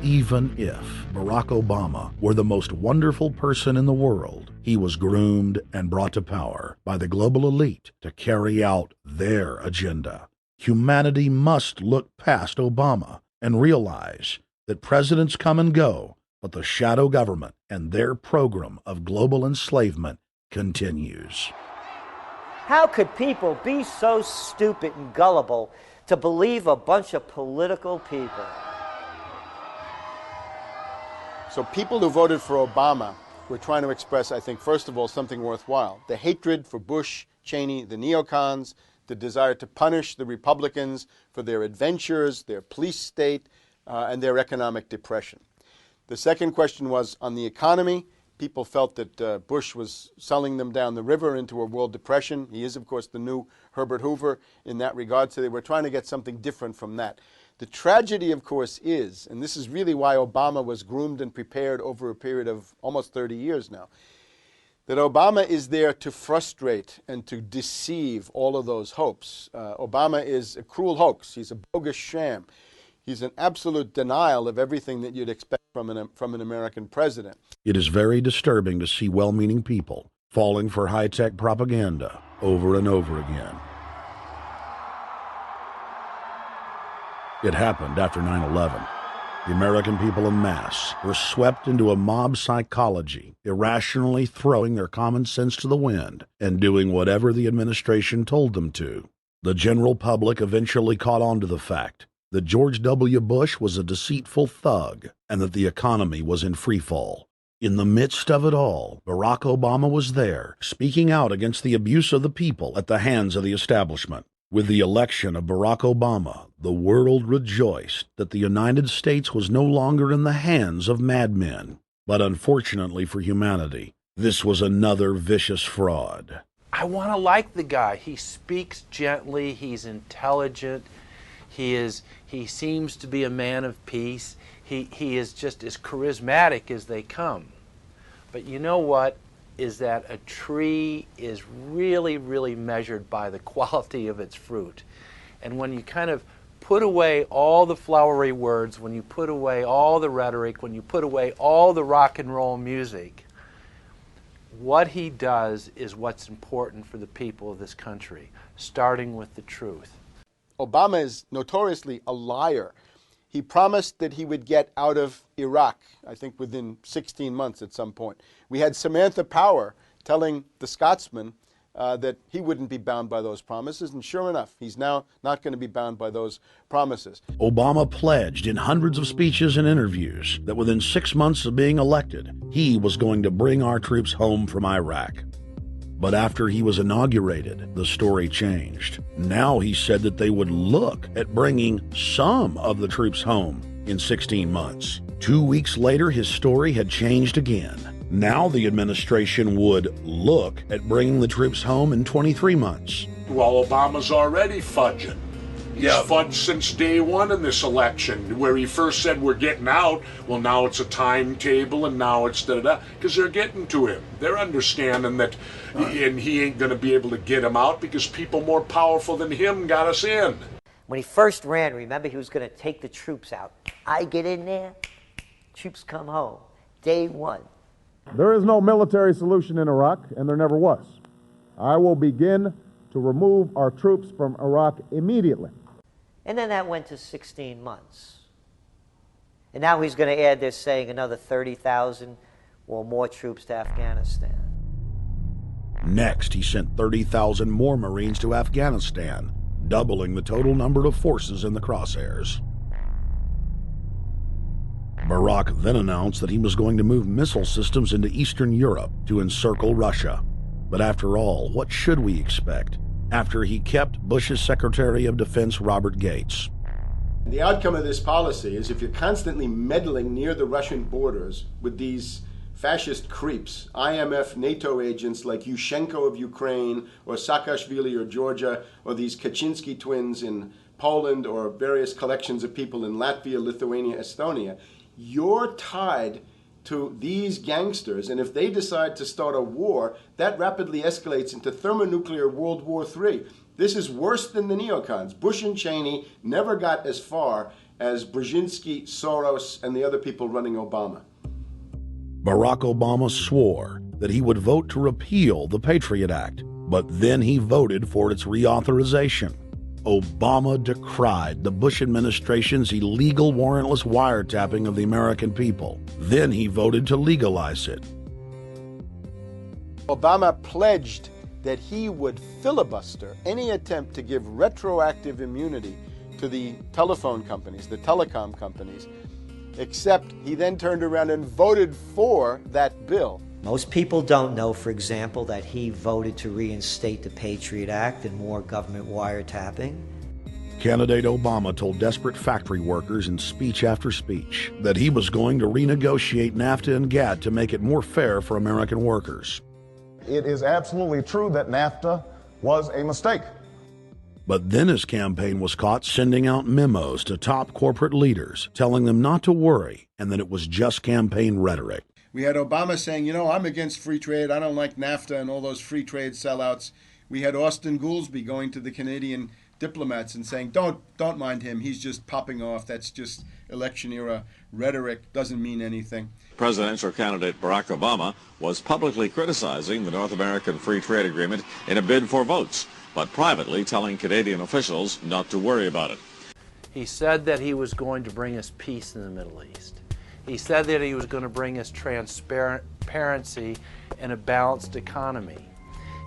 Even if Barack Obama were the most wonderful person in the world, he was groomed and brought to power by the global elite to carry out their agenda. Humanity must look past Obama and realize that presidents come and go, but the shadow government and their program of global enslavement continues. How could people be so stupid and gullible to believe a bunch of political people? So people who voted for Obama were trying to express, I think, first of all, something worthwhile. The hatred for Bush, Cheney, the neocons, the desire to punish the Republicans for their adventures, their police state, and their economic depression. The second question was on the economy. People felt that Bush was selling them down the river into a world depression. He is, of course, the new Herbert Hoover in that regard, so they were trying to get something different from that. The tragedy, of course, is, and this is really why Obama was groomed and prepared over a period of almost 30 years now, that Obama is there to frustrate and to deceive all of those hopes. Obama is a cruel hoax. He's a bogus sham. He's an absolute denial of everything that you'd expect from an American president. It is very disturbing to see well-meaning people falling for high-tech propaganda over and over again. It happened after 9/11. The American people en masse were swept into a mob psychology, irrationally throwing their common sense to the wind and doing whatever the administration told them to. The general public eventually caught on to the fact that George W. Bush was a deceitful thug and that the economy was in freefall. In the midst of it all, Barack Obama was there, speaking out against the abuse of the people at the hands of the establishment. With the election of Barack Obama, the world rejoiced that the United States was no longer in the hands of madmen. But unfortunately for humanity, this was another vicious fraud. I want to like the guy. He speaks gently, he's intelligent, he seems to be a man of peace. He is just as charismatic as they come. But you know what? Is that a tree is really, really measured by the quality of its fruit. And when you kind of put away all the flowery words, when you put away all the rhetoric, when you put away all the rock and roll music, what he does is what's important for the people of this country, starting with the truth. Obama is notoriously a liar. He promised that he would get out of Iraq, I think within 16 months at some point. We had Samantha Power telling the Scotsman that he wouldn't be bound by those promises, and sure enough, he's now not going to be bound by those promises. Obama pledged in hundreds of speeches and interviews that within 6 months of being elected, he was going to bring our troops home from Iraq. But after he was inaugurated, the story changed. Now he said that they would look at bringing some of the troops home in 16 months. 2 weeks later, his story had changed again. Now the administration would look at bringing the troops home in 23 months. Well, Obama's already fudging. He's fudged since day one in this election, where he first said we're getting out. Well, now it's a timetable, and now it's da-da-da, because they're getting to him. They're understanding that, and he ain't going to be able to get him out because people more powerful than him got us in. When he first ran, remember, he was going to take the troops out. I get in there, troops come home. Day one. There is no military solution in Iraq, and there never was. I will begin to remove our troops from Iraq immediately. And then that went to 16 months. And now he's going to add, they're saying, another 30,000 or more troops to Afghanistan. Next, he sent 30,000 more Marines to Afghanistan, doubling the total number of forces in the crosshairs. Barack then announced that he was going to move missile systems into Eastern Europe to encircle Russia. But after all, what should we expect after he kept Bush's Secretary of Defense Robert Gates? The outcome of this policy is if you're constantly meddling near the Russian borders with these fascist creeps, IMF NATO agents like Yushchenko of Ukraine or Saakashvili or Georgia, or these Kaczynski twins in Poland, or various collections of people in Latvia, Lithuania, Estonia, you're tied to these gangsters, and if they decide to start a war, that rapidly escalates into thermonuclear World War III. This is worse than the neocons. Bush and Cheney never got as far as Brzezinski, Soros, and the other people running Obama. Barack Obama swore that he would vote to repeal the Patriot Act, but then he voted for its reauthorization. Obama decried the Bush administration's illegal warrantless wiretapping of the American people. Then he voted to legalize it. Obama pledged that he would filibuster any attempt to give retroactive immunity to the telephone companies, the telecom companies, except he then turned around and voted for that bill. Most people don't know, for example, that he voted to reinstate the Patriot Act and more government wiretapping. Candidate Obama told desperate factory workers in speech after speech that he was going to renegotiate NAFTA and GATT to make it more fair for American workers. It is absolutely true that NAFTA was a mistake. But then his campaign was caught sending out memos to top corporate leaders, telling them not to worry and that it was just campaign rhetoric. We had Obama saying, you know, I'm against free trade. I don't like NAFTA and all those free trade sellouts. We had Austin Goolsbee going to the Canadian diplomats and saying, don't mind him. He's just popping off. That's just election era rhetoric. Doesn't mean anything. Presidential candidate Barack Obama was publicly criticizing the North American Free Trade Agreement in a bid for votes, but privately telling Canadian officials not to worry about it. He said that he was going to bring us peace in the Middle East. He said that he was going to bring us transparency and a balanced economy.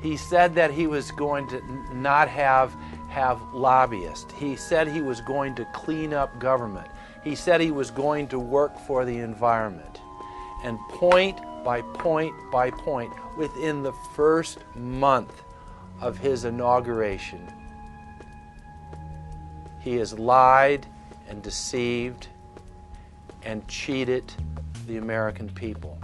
He said that he was going to not have lobbyists. He said he was going to clean up government. He said he was going to work for the environment. And point by point by point, within the first month of his inauguration, he has lied and deceived and cheated the American people.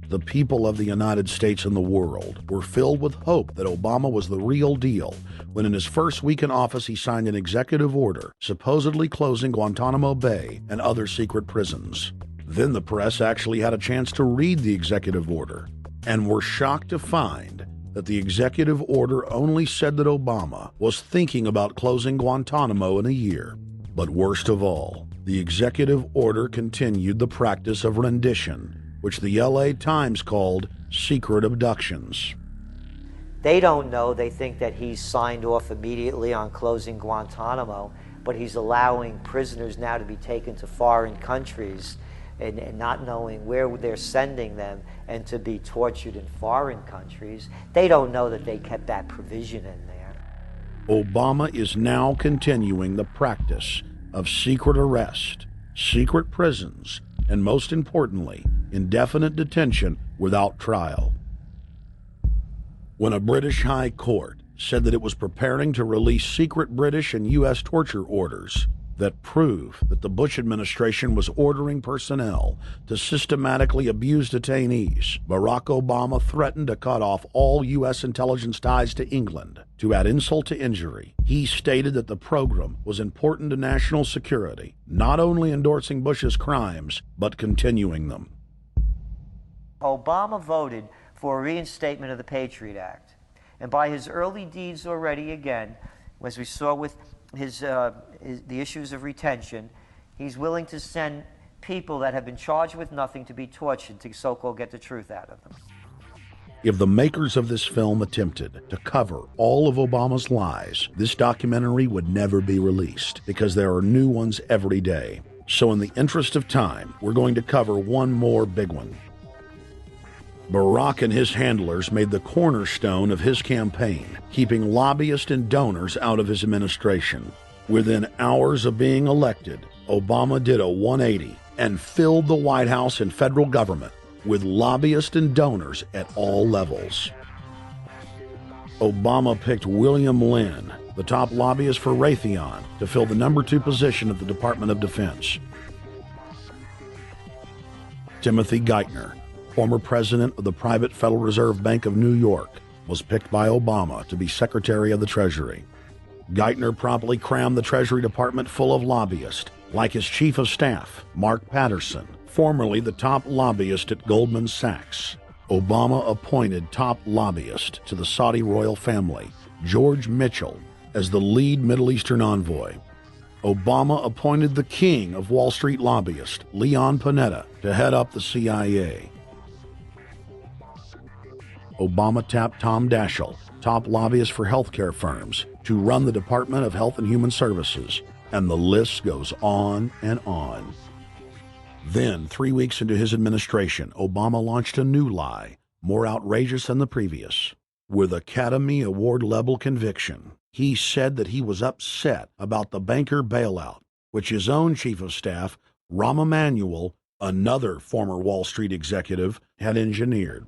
The people of the United States and the world were filled with hope that Obama was the real deal when in his first week in office he signed an executive order supposedly closing Guantanamo Bay and other secret prisons. Then the press actually had a chance to read the executive order and were shocked to find that the executive order only said that Obama was thinking about closing Guantanamo in a year. But worst of all, the executive order continued the practice of rendition which the LA Times called secret abductions. They don't know. They think that he's signed off immediately on closing Guantanamo, but he's allowing prisoners now to be taken to foreign countries and not knowing where they're sending them and to be tortured in foreign countries. They don't know that they kept that provision in there. Obama is now continuing the practice of secret arrest, secret prisons, and most importantly, indefinite detention without trial. When a British High Court said that it was preparing to release secret British and U.S. torture orders that prove that the Bush administration was ordering personnel to systematically abuse detainees, Barack Obama threatened to cut off all U.S. intelligence ties to England. To add insult to injury, he stated that the program was important to national security, not only endorsing Bush's crimes, but continuing them. Obama voted for a reinstatement of the Patriot Act. And by his early deeds already, again, as we saw with the issues of retention, he's willing to send people that have been charged with nothing to be tortured to so-called get the truth out of them. If the makers of this film attempted to cover all of Obama's lies, this documentary would never be released because there are new ones every day. So in the interest of time, we're going to cover one more big one. Barack and his handlers made the cornerstone of his campaign, keeping lobbyists and donors out of his administration. Within hours of being elected, Obama did a 180 and filled the White House and federal government with lobbyists and donors at all levels. Obama picked William Lynn, the top lobbyist for Raytheon, to fill the number 2 position at the Department of Defense. Timothy Geithner, former president of the private Federal Reserve Bank of New York, was picked by Obama to be Secretary of the Treasury. Geithner promptly crammed the Treasury Department full of lobbyists, like his chief of staff, Mark Patterson, formerly the top lobbyist at Goldman Sachs. Obama appointed top lobbyist to the Saudi royal family, George Mitchell, as the lead Middle Eastern envoy. Obama appointed the king of Wall Street lobbyists, Leon Panetta, to head up the CIA. Obama tapped Tom Daschle, top lobbyist for healthcare firms, to run the Department of Health and Human Services, and the list goes on and on. Then, 3 weeks into his administration, Obama launched a new lie, more outrageous than the previous. With Academy Award-level conviction, he said that he was upset about the banker bailout, which his own chief of staff, Rahm Emanuel, another former Wall Street executive, had engineered.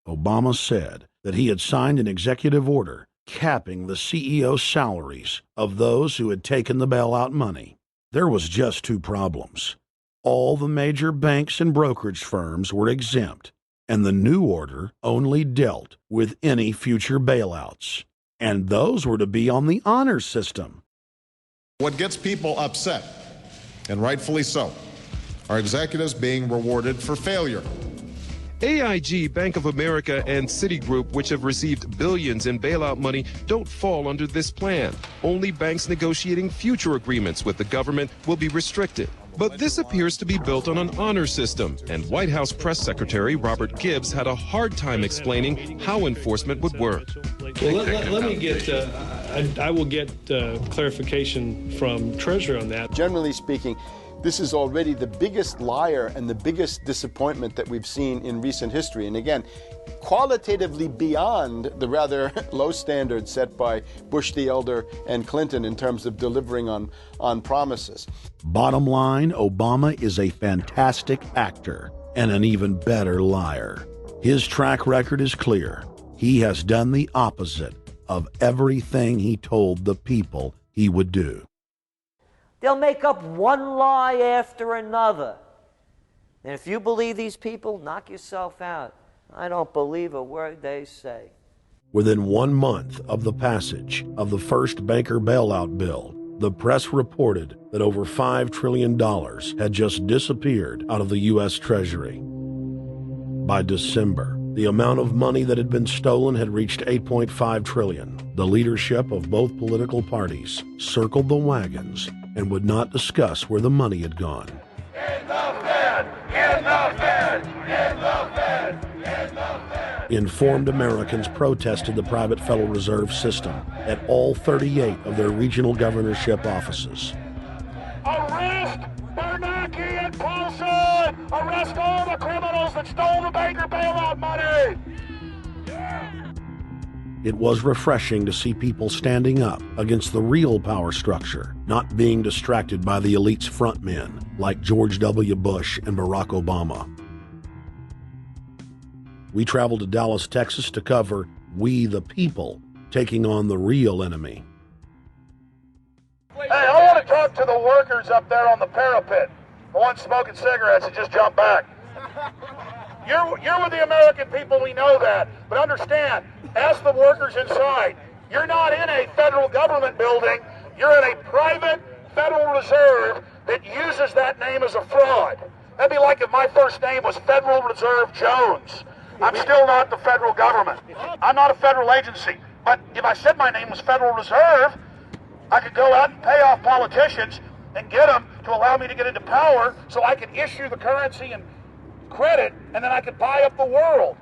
Obama said that he had signed an executive order capping the CEO's salaries of those who had taken the bailout money. There was just 2 problems. All the major banks and brokerage firms were exempt, and the new order only dealt with any future bailouts. And those were to be on the honor system. What gets people upset, and rightfully so, are executives being rewarded for failure. AIG, Bank of America, and Citigroup, which have received billions in bailout money, don't fall under this plan. Only banks negotiating future agreements with the government will be restricted. But this appears to be built on an honor system, and White House Press Secretary Robert Gibbs had a hard time explaining how enforcement would work. Well, let me get, I will get clarification from Treasury on that. Generally speaking, this is already the biggest liar and the biggest disappointment that we've seen in recent history. And again, qualitatively beyond the rather low standards set by Bush the Elder and Clinton in terms of delivering on promises. Bottom line, Obama is a fantastic actor and an even better liar. His track record is clear. He has done the opposite of everything he told the people he would do. They'll make up one lie after another. And if you believe these people, knock yourself out. I don't believe a word they say. Within 1 month of the passage of the first banker bailout bill, the press reported that over $5 trillion had just disappeared out of the U.S. Treasury. By December, the amount of money that had been stolen had reached $8.5 trillion. The leadership of both political parties circled the wagons and would not discuss where the money had gone. In the Fed! Informed Americans protested the private Federal Reserve System at all 38 of their regional governorship offices. Arrest Bernanke and Paulson! Arrest all the criminals that stole the banker bailout money! It was refreshing to see people standing up against the real power structure, not being distracted by the elite's frontmen like George W. Bush and Barack Obama. We traveled to Dallas, Texas to cover We the People taking on the real enemy. Hey, I want to talk to the workers up there on the parapet. The ones smoking cigarettes that just jumped back. You're with the American people, we know that. But understand, ask the workers inside. You're not in a federal government building. You're in a private Federal Reserve that uses that name as a fraud. That'd be like if my first name was Federal Reserve Jones. I'm still not the federal government. I'm not a federal agency. But if I said my name was Federal Reserve, I could go out and pay off politicians and get them to allow me to get into power so I could issue the currency and credit, and then I could buy up the world.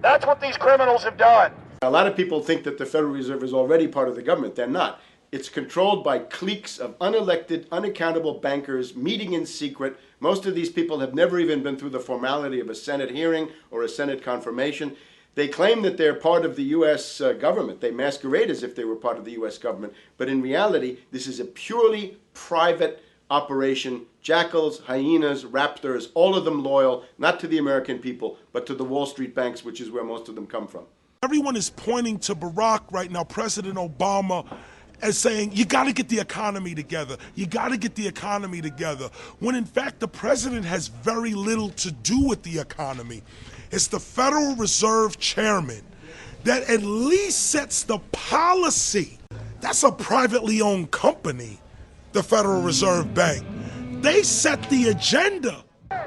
That's what these criminals have done. A lot of people think that the Federal Reserve is already part of the government. They're not. It's controlled by cliques of unelected, unaccountable bankers meeting in secret. Most of these people have never even been through the formality of a Senate hearing or a Senate confirmation. They claim that they're part of the U.S. government. They masquerade as if they were part of the U.S. government. But in reality, this is a purely private operation. Jackals, hyenas, raptors, all of them loyal, not to the American people, but to the Wall Street banks, which is where most of them come from. Everyone is pointing to Barack right now, President Obama, as saying, you got to get the economy together. You got to get the economy together. When in fact, the president has very little to do with the economy. It's the Federal Reserve chairman that at least sets the policy. That's a privately owned company, the Federal Reserve Bank. They set the agenda.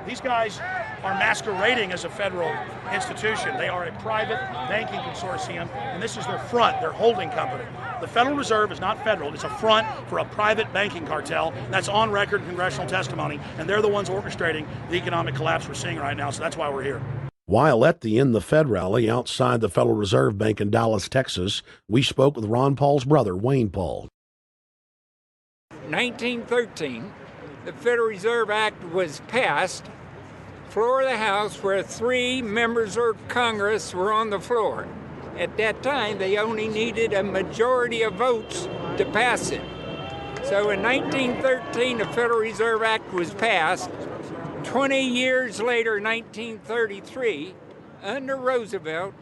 These guys are masquerading as a federal institution. They are a private banking consortium, and this is their front, their holding company. The Federal Reserve is not federal. It's a front for a private banking cartel. That's on record in congressional testimony, and they're the ones orchestrating the economic collapse we're seeing right now, so that's why we're here. While at the In the Fed rally outside the Federal Reserve Bank in Dallas, Texas, we spoke with Ron Paul's brother, Wayne Paul. 1913, the Federal Reserve Act was passed, floor of the House, where 3 members of Congress were on the floor. At that time, they only needed a majority of votes to pass it. So in 1913, the Federal Reserve Act was passed. 20 years later, 1933, under Roosevelt,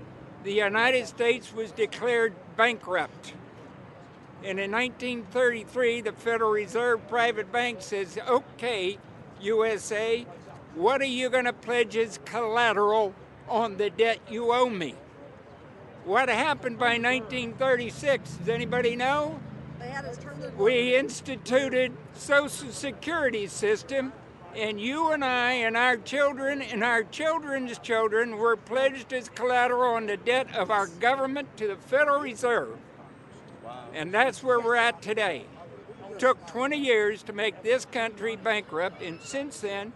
the United States was declared bankrupt. And in 1933, the Federal Reserve Private Bank says, okay, USA, what are you going to pledge as collateral on the debt you owe me? What happened by 1936? Does anybody know? We instituted Social Security system, and you and I and our children and our children's children were pledged as collateral on the debt of our government to the Federal Reserve. And that's where we're at today. It took 20 years to make this country bankrupt, and since then,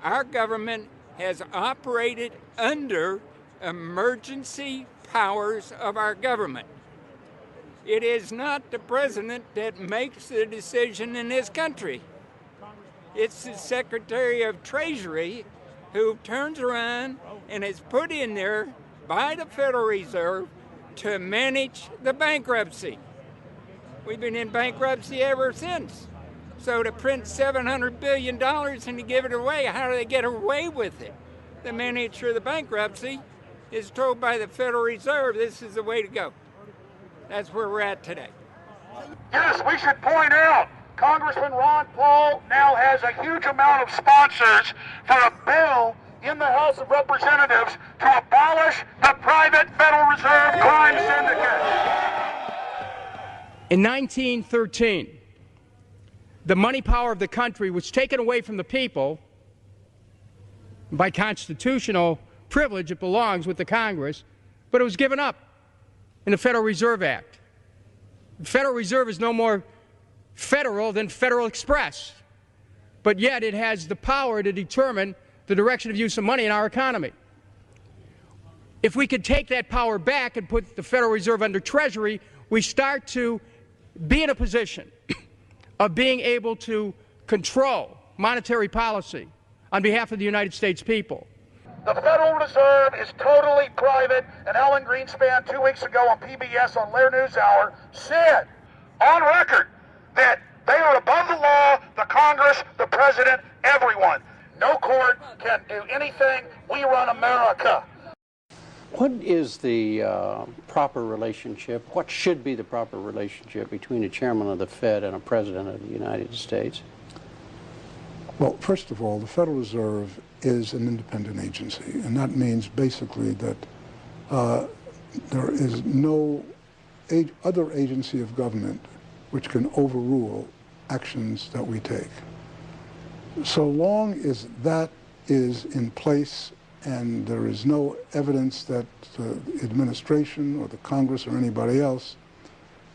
our government has operated under emergency powers of our government. It is not the president that makes the decision in this country. It's the Secretary of Treasury who turns around and is put in there by the Federal Reserve to manage the bankruptcy. We've been in bankruptcy ever since. So to print $700 billion and to give it away, how do they get away with it? The manager of the bankruptcy is told by the Federal Reserve this is the way to go. That's where we're at today. Yes, we should point out, Congressman Ron Paul now has a huge amount of sponsors for a bill in the House of Representatives to abolish the private Federal Reserve crime syndicate. In 1913, the money power of the country was taken away from the people. By constitutional privilege, it belongs with the Congress, but it was given up in the Federal Reserve Act. The Federal Reserve is no more federal than Federal Express, but yet it has the power to determine the direction of use of money in our economy. If we could take that power back and put the Federal Reserve under Treasury, we start to be in a position of being able to control monetary policy on behalf of the United States people. The Federal Reserve is totally private, and Alan Greenspan 2 weeks ago on PBS on Lair NewsHour said on record that they are above the law, the Congress, the President, everyone. No court can do anything. We run America. What is the proper relationship, what should be the proper relationship between a chairman of the Fed and a president of the United States? Well, first of all, the Federal Reserve is an independent agency, and that means basically that there is no other agency of government which can overrule actions that we take. So long as that is in place and there is no evidence that the administration or the Congress or anybody else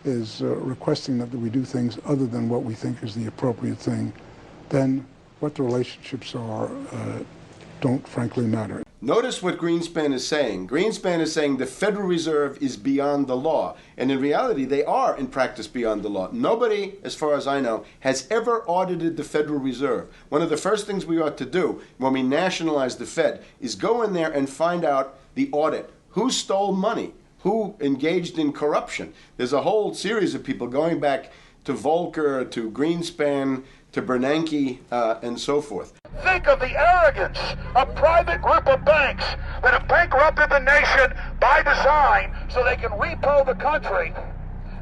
is requesting that we do things other than what we think is the appropriate thing, then what the relationships are don't frankly matter. Notice what Greenspan is saying. Greenspan is saying the Federal Reserve is beyond the law. And in reality, they are in practice beyond the law. Nobody, as far as I know, has ever audited the Federal Reserve. One of the first things we ought to do when we nationalize the Fed is go in there and find out the audit. Who stole money? Who engaged in corruption? There's a whole series of people going back to Volcker, to Greenspan, to Bernanke, and so forth. Think of the arrogance of private group of banks that have bankrupted the nation by design so they can repo the country.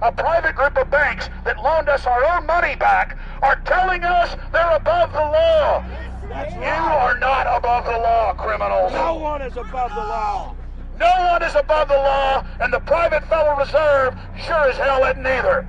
A private group of banks that loaned us our own money back are telling us they're above the law. You are not above the law, criminals. No one is above the law. No one is above the law, and the private Federal Reserve sure as hell isn't either.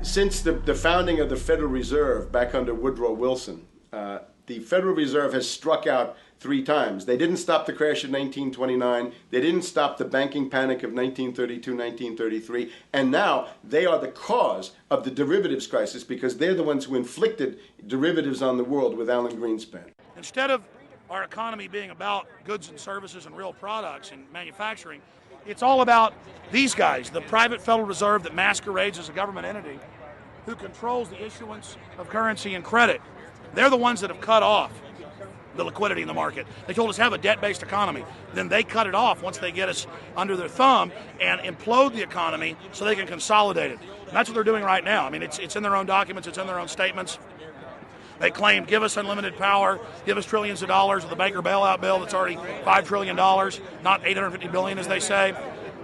Since the founding of the Federal Reserve back under Woodrow Wilson, the Federal Reserve has struck out 3 times. They didn't stop the crash of 1929. They didn't stop the banking panic of 1932, 1933. And now they are the cause of the derivatives crisis because they're the ones who inflicted derivatives on the world with Alan Greenspan. Instead of our economy being about goods and services and real products and manufacturing, it's all about these guys, the private Federal Reserve that masquerades as a government entity who controls the issuance of currency and credit. They're the ones that have cut off the liquidity in the market. They told us have a debt-based economy. Then they cut it off once they get us under their thumb and implode the economy so they can consolidate it. And that's what they're doing right now. I mean, it's in their own documents, it's in their own statements. They claim, give us unlimited power, give us trillions of dollars with the Baker bailout bill that's already $5 trillion, not $850 billion as they say.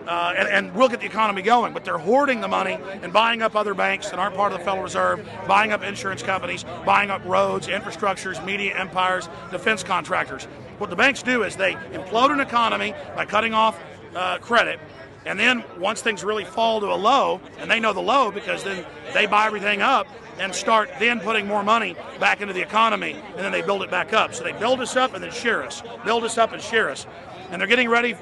And we'll get the economy going, but they're hoarding the money and buying up other banks that aren't part of the Federal Reserve, buying up insurance companies, buying up roads, infrastructures, media empires, defense contractors. What the banks do is they implode an economy by cutting off credit, and then once things really fall to a low, and they know the low because then they buy everything up and start then putting more money back into the economy, and then they build it back up. So they build us up and then shear us, build us up and shear us. And they're getting ready.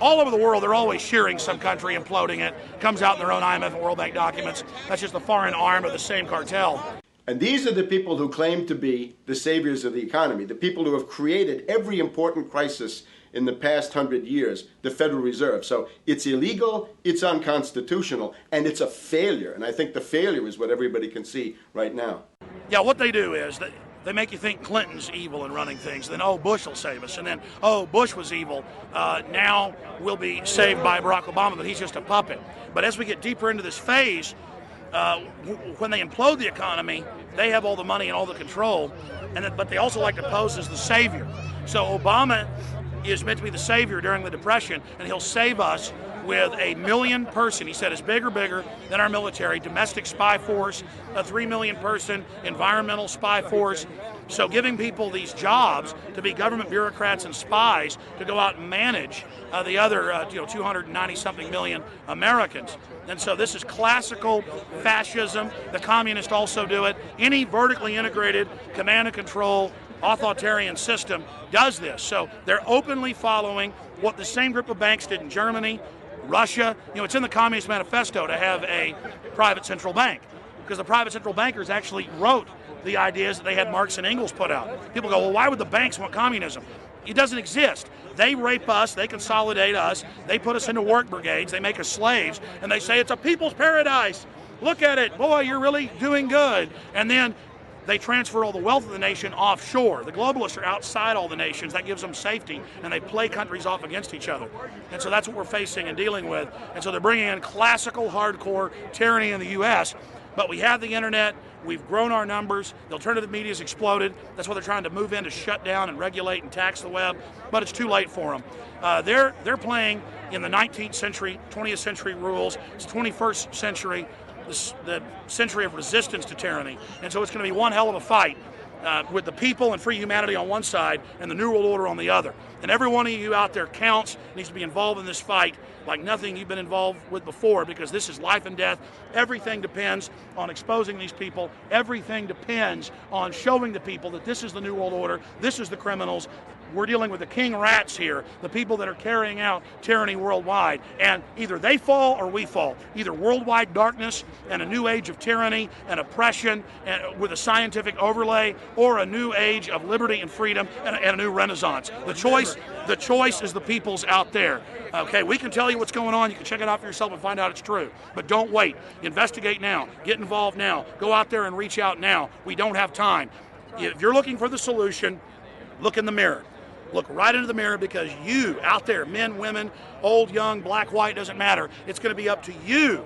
All over the world, they're always shearing some country, imploding it. Comes out in their own IMF and World Bank documents. That's just the foreign arm of the same cartel. And these are the people who claim to be the saviors of the economy, the people who have created every important crisis in the past 100 years, the Federal Reserve. So it's illegal, it's unconstitutional, and it's a failure. And I think the failure is what everybody can see right now. Yeah, what they do is they make you think Clinton's evil in running things. Then, oh, Bush will save us. And then, oh, Bush was evil. Now we'll be saved by Barack Obama, but he's just a puppet. But as we get deeper into this phase, when they implode the economy, they have all the money and all the control. But they also like to pose as the savior. So Obama is meant to be the savior during the Depression, and he'll save us with a 1 million person, he said, is bigger than our military, domestic spy force, a 3 million person environmental spy force. So giving people these jobs to be government bureaucrats and spies to go out and manage the other 290-something million Americans. And so this is classical fascism. The communists also do it. Any vertically integrated command and control authoritarian system does this. So they're openly following what the same group of banks did in Germany, Russia. It's in the Communist Manifesto to have a private central bank, because the private central bankers actually wrote the ideas that they had Marx and Engels put out. People go, well, why would the banks want communism? It doesn't exist. They rape us, they consolidate us, they put us into work brigades, they make us slaves, and they say it's a people's paradise. Look at it, boy, you're really doing good. And then they transfer all the wealth of the nation offshore. The globalists are outside all the nations. That gives them safety, and they play countries off against each other. And so that's what we're facing and dealing with. And so they're bringing in classical, hardcore tyranny in the U.S., but we have the internet. We've grown our numbers. The alternative media has exploded. That's why they're trying to move in to shut down and regulate and tax the web, but it's too late for them. They're playing in the 19th century, 20th century rules. It's 21st century, the century of resistance to tyranny. And so it's going to be one hell of a fight with the people and free humanity on one side and the New World Order on the other. And every one of you out there counts, needs to be involved in this fight like nothing you've been involved with before, because this is life and death. Everything depends on exposing these people. Everything depends on showing the people that this is the New World Order, this is the criminals. We're dealing with the king rats here, the people that are carrying out tyranny worldwide. And either they fall or we fall. Either worldwide darkness and a new age of tyranny and oppression and with a scientific overlay, or a new age of liberty and freedom and a new renaissance. The choice is the people's out there. Okay, we can tell you what's going on. You can check it out for yourself and find out it's true. But don't wait. Investigate now. Get involved now. Go out there and reach out now. We don't have time. If you're looking for the solution, look in the mirror. Look right into the mirror, because you out there, men, women, old, young, black, white, doesn't matter. It's going to be up to you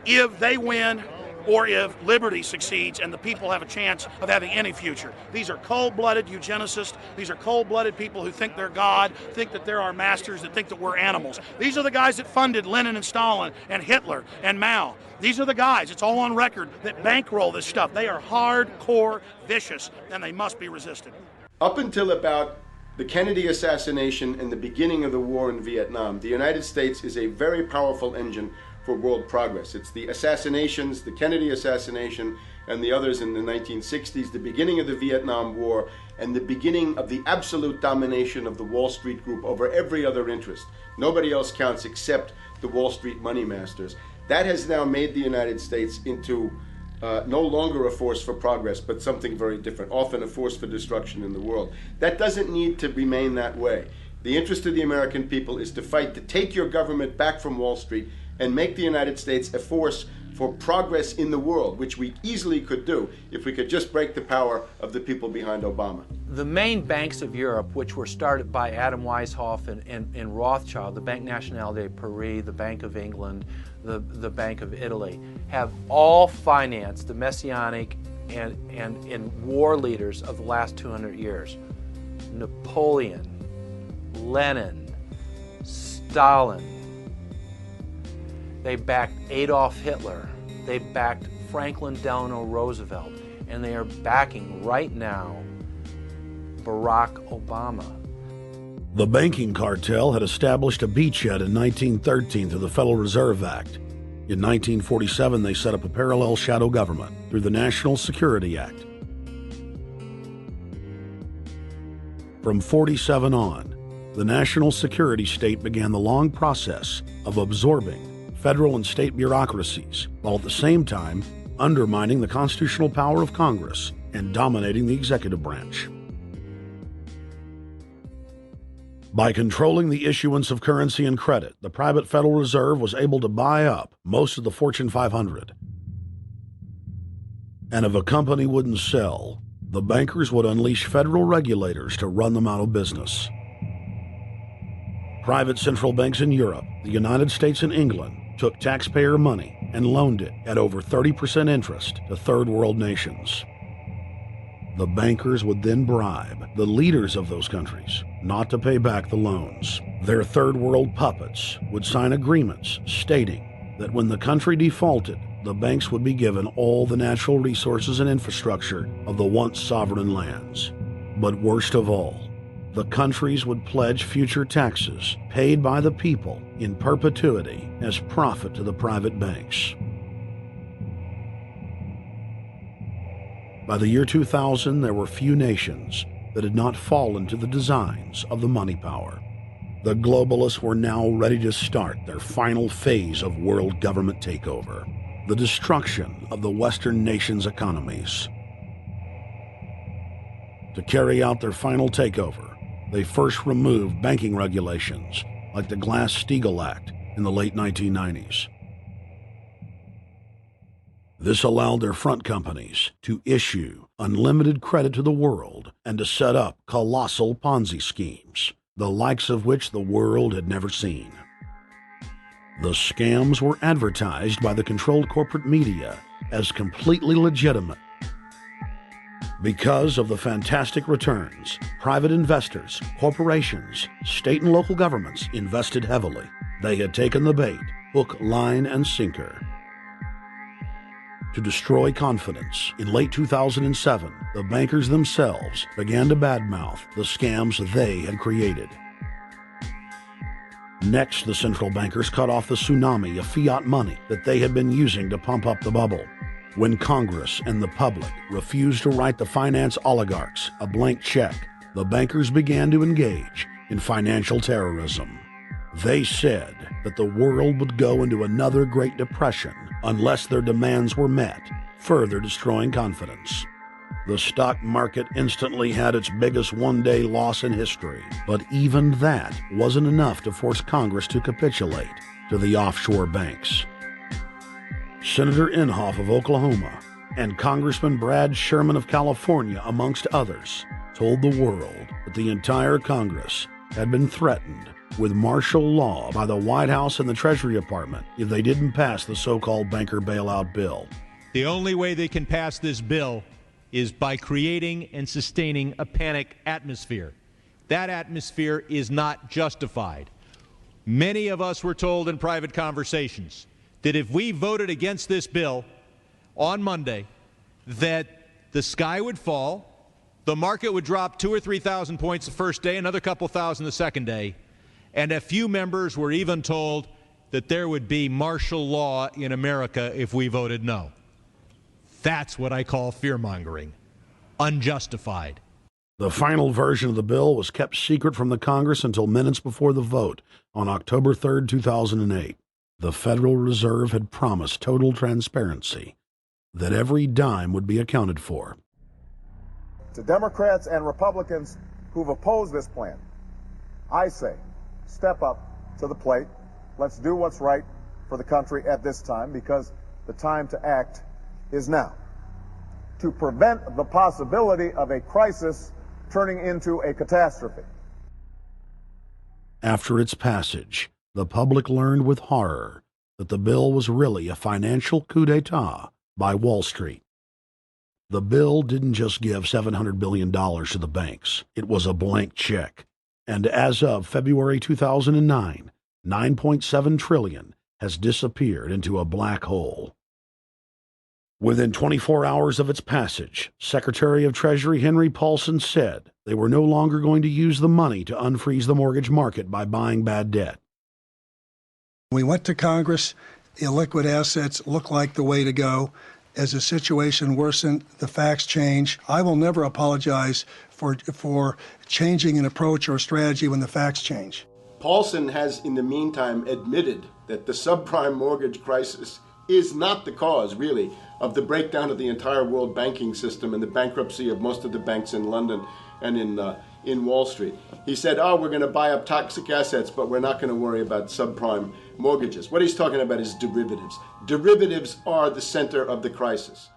if they win or if liberty succeeds and the people have a chance of having any future. These are cold-blooded eugenicists. These are cold-blooded people who think they're God, think that they're our masters, that think that we're animals. These are the guys that funded Lenin and Stalin and Hitler and Mao. These are the guys, it's all on record, that bankroll this stuff. They are hardcore vicious, and they must be resisted. Up until about the Kennedy assassination and the beginning of the war in Vietnam, the United States is a very powerful engine for world progress. It's the assassinations, the Kennedy assassination, and the others in the 1960s, the beginning of the Vietnam War, and the beginning of the absolute domination of the Wall Street group over every other interest. Nobody else counts except the Wall Street money masters. That has now made the United States into no longer a force for progress, but something very different, often a force for destruction in the world. That doesn't need to remain that way. The interest of the American people is to fight to take your government back from Wall Street and make the United States a force for progress in the world, which we easily could do if we could just break the power of the people behind Obama. The main banks of Europe, which were started by Adam Weishaupt and Rothschild, the Banque Nationale de Paris, the Bank of England, the Bank of Italy, have all financed the messianic and war leaders of the last 200 years. Napoleon, Lenin, Stalin. They backed Adolf Hitler. They backed Franklin Delano Roosevelt. And they are backing right now Barack Obama. The banking cartel had established a beachhead in 1913 through the Federal Reserve Act. In 1947, they set up a parallel shadow government through the National Security Act. From 47 on, the national security state began the long process of absorbing federal and state bureaucracies, while at the same time undermining the constitutional power of Congress and dominating the executive branch. By controlling the issuance of currency and credit, the private Federal Reserve was able to buy up most of the Fortune 500. And if a company wouldn't sell, the bankers would unleash federal regulators to run them out of business. Private central banks in Europe, the United States, and England took taxpayer money and loaned it at over 30% interest to third world nations. The bankers would then bribe the leaders of those countries not to pay back the loans. Their third world puppets would sign agreements stating that when the country defaulted, the banks would be given all the natural resources and infrastructure of the once sovereign lands. But worst of all, the countries would pledge future taxes paid by the people in perpetuity as profit to the private banks. By the year 2000, there were few nations that had not fallen to the designs of the money power. The globalists were now ready to start their final phase of world government takeover, the destruction of the Western nations' economies. To carry out their final takeover, they first removed banking regulations like the Glass-Steagall Act in the late 1990s. This allowed their front companies to issue unlimited credit to the world and to set up colossal Ponzi schemes, the likes of which the world had never seen. The scams were advertised by the controlled corporate media as completely legitimate. Because of the fantastic returns, private investors, corporations, state and local governments invested heavily. They had taken the bait, hook, line, and sinker. To destroy confidence, in late 2007, the bankers themselves began to badmouth the scams they had created. Next, the central bankers cut off the tsunami of fiat money that they had been using to pump up the bubble. When Congress and the public refused to write the finance oligarchs a blank check, the bankers began to engage in financial terrorism. They said that the world would go into another Great Depression unless their demands were met, further destroying confidence. The stock market instantly had its biggest one-day loss in history, but even that wasn't enough to force Congress to capitulate to the offshore banks. Senator Inhofe of Oklahoma and Congressman Brad Sherman of California, amongst others, told the world that the entire Congress had been threatened with martial law by the White House and the Treasury Department if they didn't pass the so-called banker bailout bill. The only way they can pass this bill is by creating and sustaining a panic atmosphere. That atmosphere is not justified. Many of us were told in private conversations that if we voted against this bill on Monday, that the sky would fall, the market would drop 2,000 or 3,000 points the first day, another couple thousand the second day, and a few members were even told that there would be martial law in America if we voted no. That's what I call fear-mongering. Unjustified. The final version of the bill was kept secret from the Congress until minutes before the vote on October 3, 2008. The Federal Reserve had promised total transparency, that every dime would be accounted for. To Democrats and Republicans who've opposed this plan, I say, step up to the plate. Let's do what's right for the country at this time, because the time to act is now. To prevent the possibility of a crisis turning into a catastrophe. After its passage, the public learned with horror that the bill was really a financial coup d'etat by Wall Street. The bill didn't just give $700 billion to the banks. It was a blank check. And as of February 2009, $9.7 trillion has disappeared into a black hole. Within 24 hours of its passage, Secretary of Treasury Henry Paulson said they were no longer going to use the money to unfreeze the mortgage market by buying bad debt. We went to Congress. Illiquid assets look like the way to go. As the situation worsened, the facts change. I will never apologize for changing an approach or strategy when the facts change. Paulson has, in the meantime, admitted that the subprime mortgage crisis is not the cause, really, of the breakdown of the entire world banking system and the bankruptcy of most of the banks in London and in Wall Street. He said, we're going to buy up toxic assets, but we're not going to worry about subprime mortgages. What he's talking about is derivatives. Derivatives are the center of the crisis.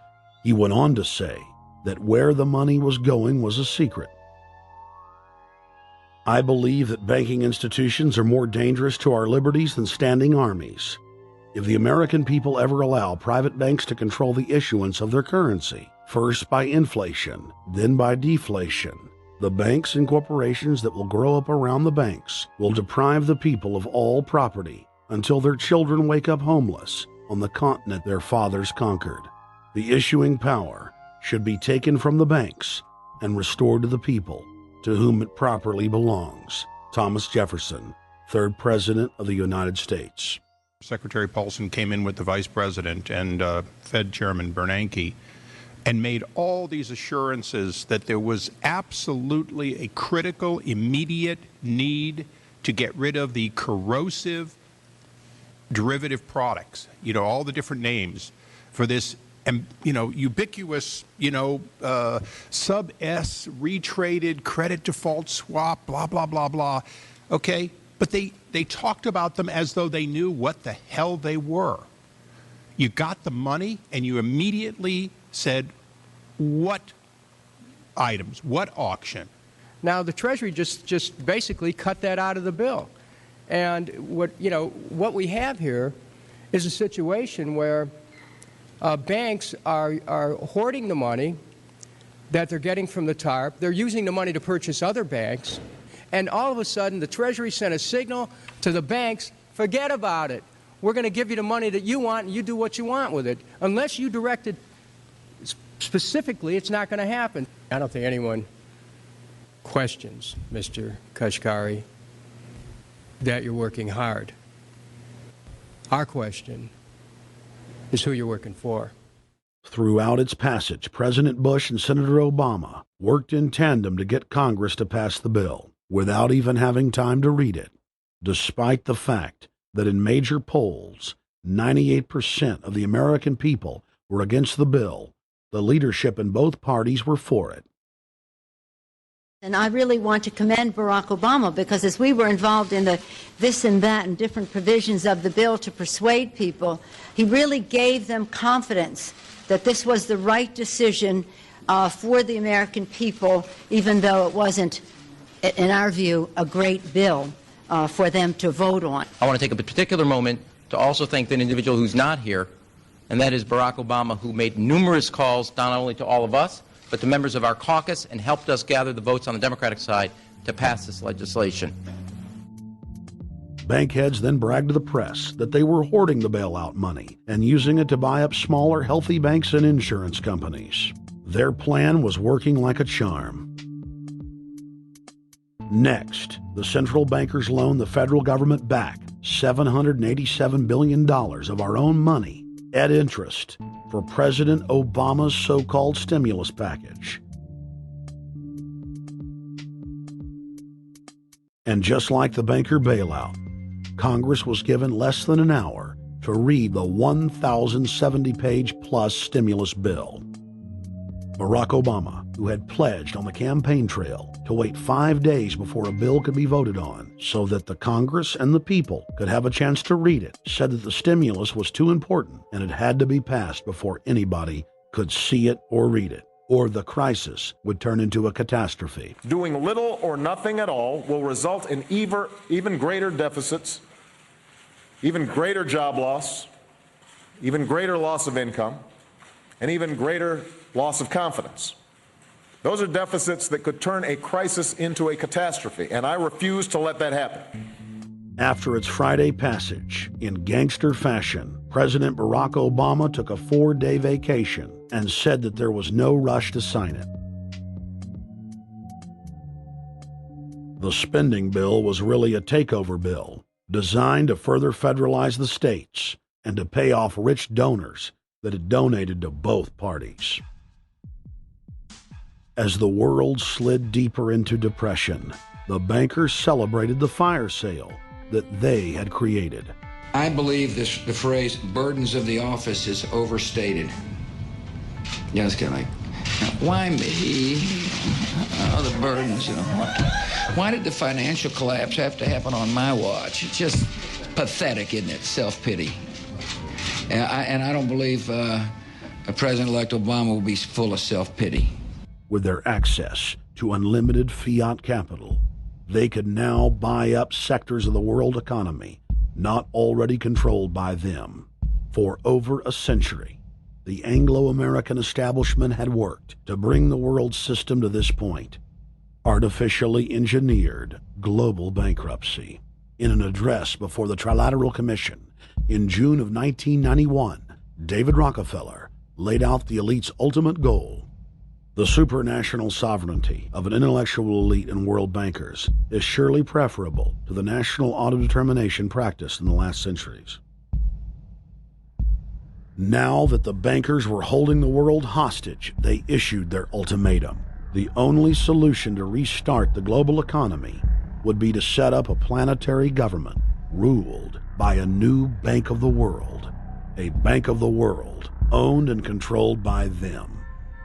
He went on to say that where the money was going was a secret. I believe that banking institutions are more dangerous to our liberties than standing armies. If the American people ever allow private banks to control the issuance of their currency, first by inflation, then by deflation, the banks and corporations that will grow up around the banks will deprive the people of all property until their children wake up homeless on the continent their fathers conquered. The issuing power should be taken from the banks and restored to the people, to whom it properly belongs. Thomas Jefferson, 3rd President of the United States. Secretary Paulson came in with the Vice President and Fed Chairman Bernanke and made all these assurances that there was absolutely a critical, immediate need to get rid of the corrosive derivative products, all the different names for this ubiquitous, sub-S, retraded, credit default swap, blah, blah, blah, blah. Okay? But they talked about them as though they knew what the hell they were. You got the money and you immediately said, what items, what auction? Now, the Treasury just basically cut that out of the bill. And what we have here is a situation where banks are hoarding the money that they're getting from the TARP. They're using the money to purchase other banks. And all of a sudden, the Treasury sent a signal to the banks, forget about it. We're going to give you the money that you want, and you do what you want with it. Unless you direct it specifically, it's not going to happen. I don't think anyone questions, Mr. Kashkari, that you're working hard. Our question is who you're working for. Throughout its passage, President Bush and Senator Obama worked in tandem to get Congress to pass the bill without even having time to read it, despite the fact that in major polls, 98% of the American people were against the bill. The leadership in both parties were for it. And I really want to commend Barack Obama, because as we were involved in the this and that and different provisions of the bill to persuade people, he really gave them confidence that this was the right decision for the American people, even though it wasn't, in our view, a great bill for them to vote on. I want to take a particular moment to also thank an individual who's not here, and that is Barack Obama, who made numerous calls not only to all of us, but to members of our caucus, and helped us gather the votes on the Democratic side to pass this legislation. Bankheads then bragged to the press that they were hoarding the bailout money and using it to buy up smaller, healthy banks and insurance companies. Their plan was working like a charm. Next, the central bankers loaned the federal government back $787 billion of our own money at interest for President Obama's so-called stimulus package. And just like the banker bailout, Congress was given less than an hour to read the 1,070-page-plus stimulus bill. Barack Obama, who had pledged on the campaign trail to wait 5 days before a bill could be voted on so that the Congress and the people could have a chance to read it, said that the stimulus was too important and it had to be passed before anybody could see it or read it, or the crisis would turn into a catastrophe. Doing little or nothing at all will result in even greater deficits, even greater job loss, even greater loss of income, and even greater loss of confidence. Those are deficits that could turn a crisis into a catastrophe, and I refuse to let that happen. After its Friday passage, in gangster fashion, President Barack Obama took a 4-day vacation and said that there was no rush to sign it. The spending bill was really a takeover bill, designed to further federalize the states and to pay off rich donors that had donated to both parties. As the world slid deeper into depression, the bankers celebrated the fire sale that they had created. I believe the phrase burdens of the office is overstated. Yeah, it's kind of like, why me? Oh, the burdens, Why did the financial collapse have to happen on my watch? It's just pathetic, isn't it? Self-pity. And I don't believe President-elect Obama will be full of self-pity. With their access to unlimited fiat capital, they could now buy up sectors of the world economy not already controlled by them. For over a century, the Anglo-American establishment had worked to bring the world system to this point. Artificially engineered global bankruptcy. In an address before the Trilateral Commission in June of 1991, David Rockefeller laid out the elite's ultimate goal. The supranational sovereignty of an intellectual elite and world bankers is surely preferable to the national autodetermination practiced in the last centuries. Now that the bankers were holding the world hostage, they issued their ultimatum. The only solution to restart the global economy would be to set up a planetary government ruled by a new Bank of the World, a Bank of the World owned and controlled by them.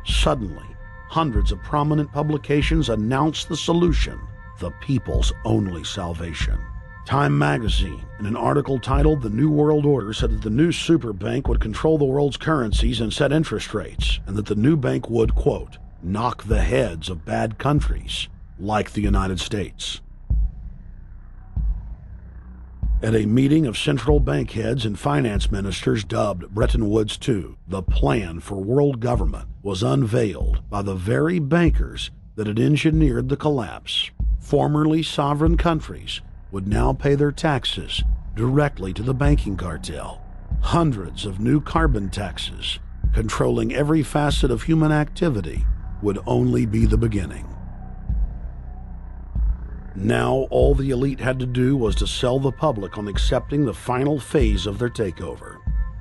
Suddenly, hundreds of prominent publications announced the solution, the people's only salvation. Time magazine, in an article titled "The New World Order," said that the new super bank would control the world's currencies and set interest rates, and that the new bank would, quote, knock the heads of bad countries like the United States. At a meeting of central bank heads and finance ministers dubbed Bretton Woods II, the plan for world government was unveiled by the very bankers that had engineered the collapse. Formerly sovereign countries would now pay their taxes directly to the banking cartel. Hundreds of new carbon taxes, controlling every facet of human activity, would only be the beginning. Now all the elite had to do was to sell the public on accepting the final phase of their takeover.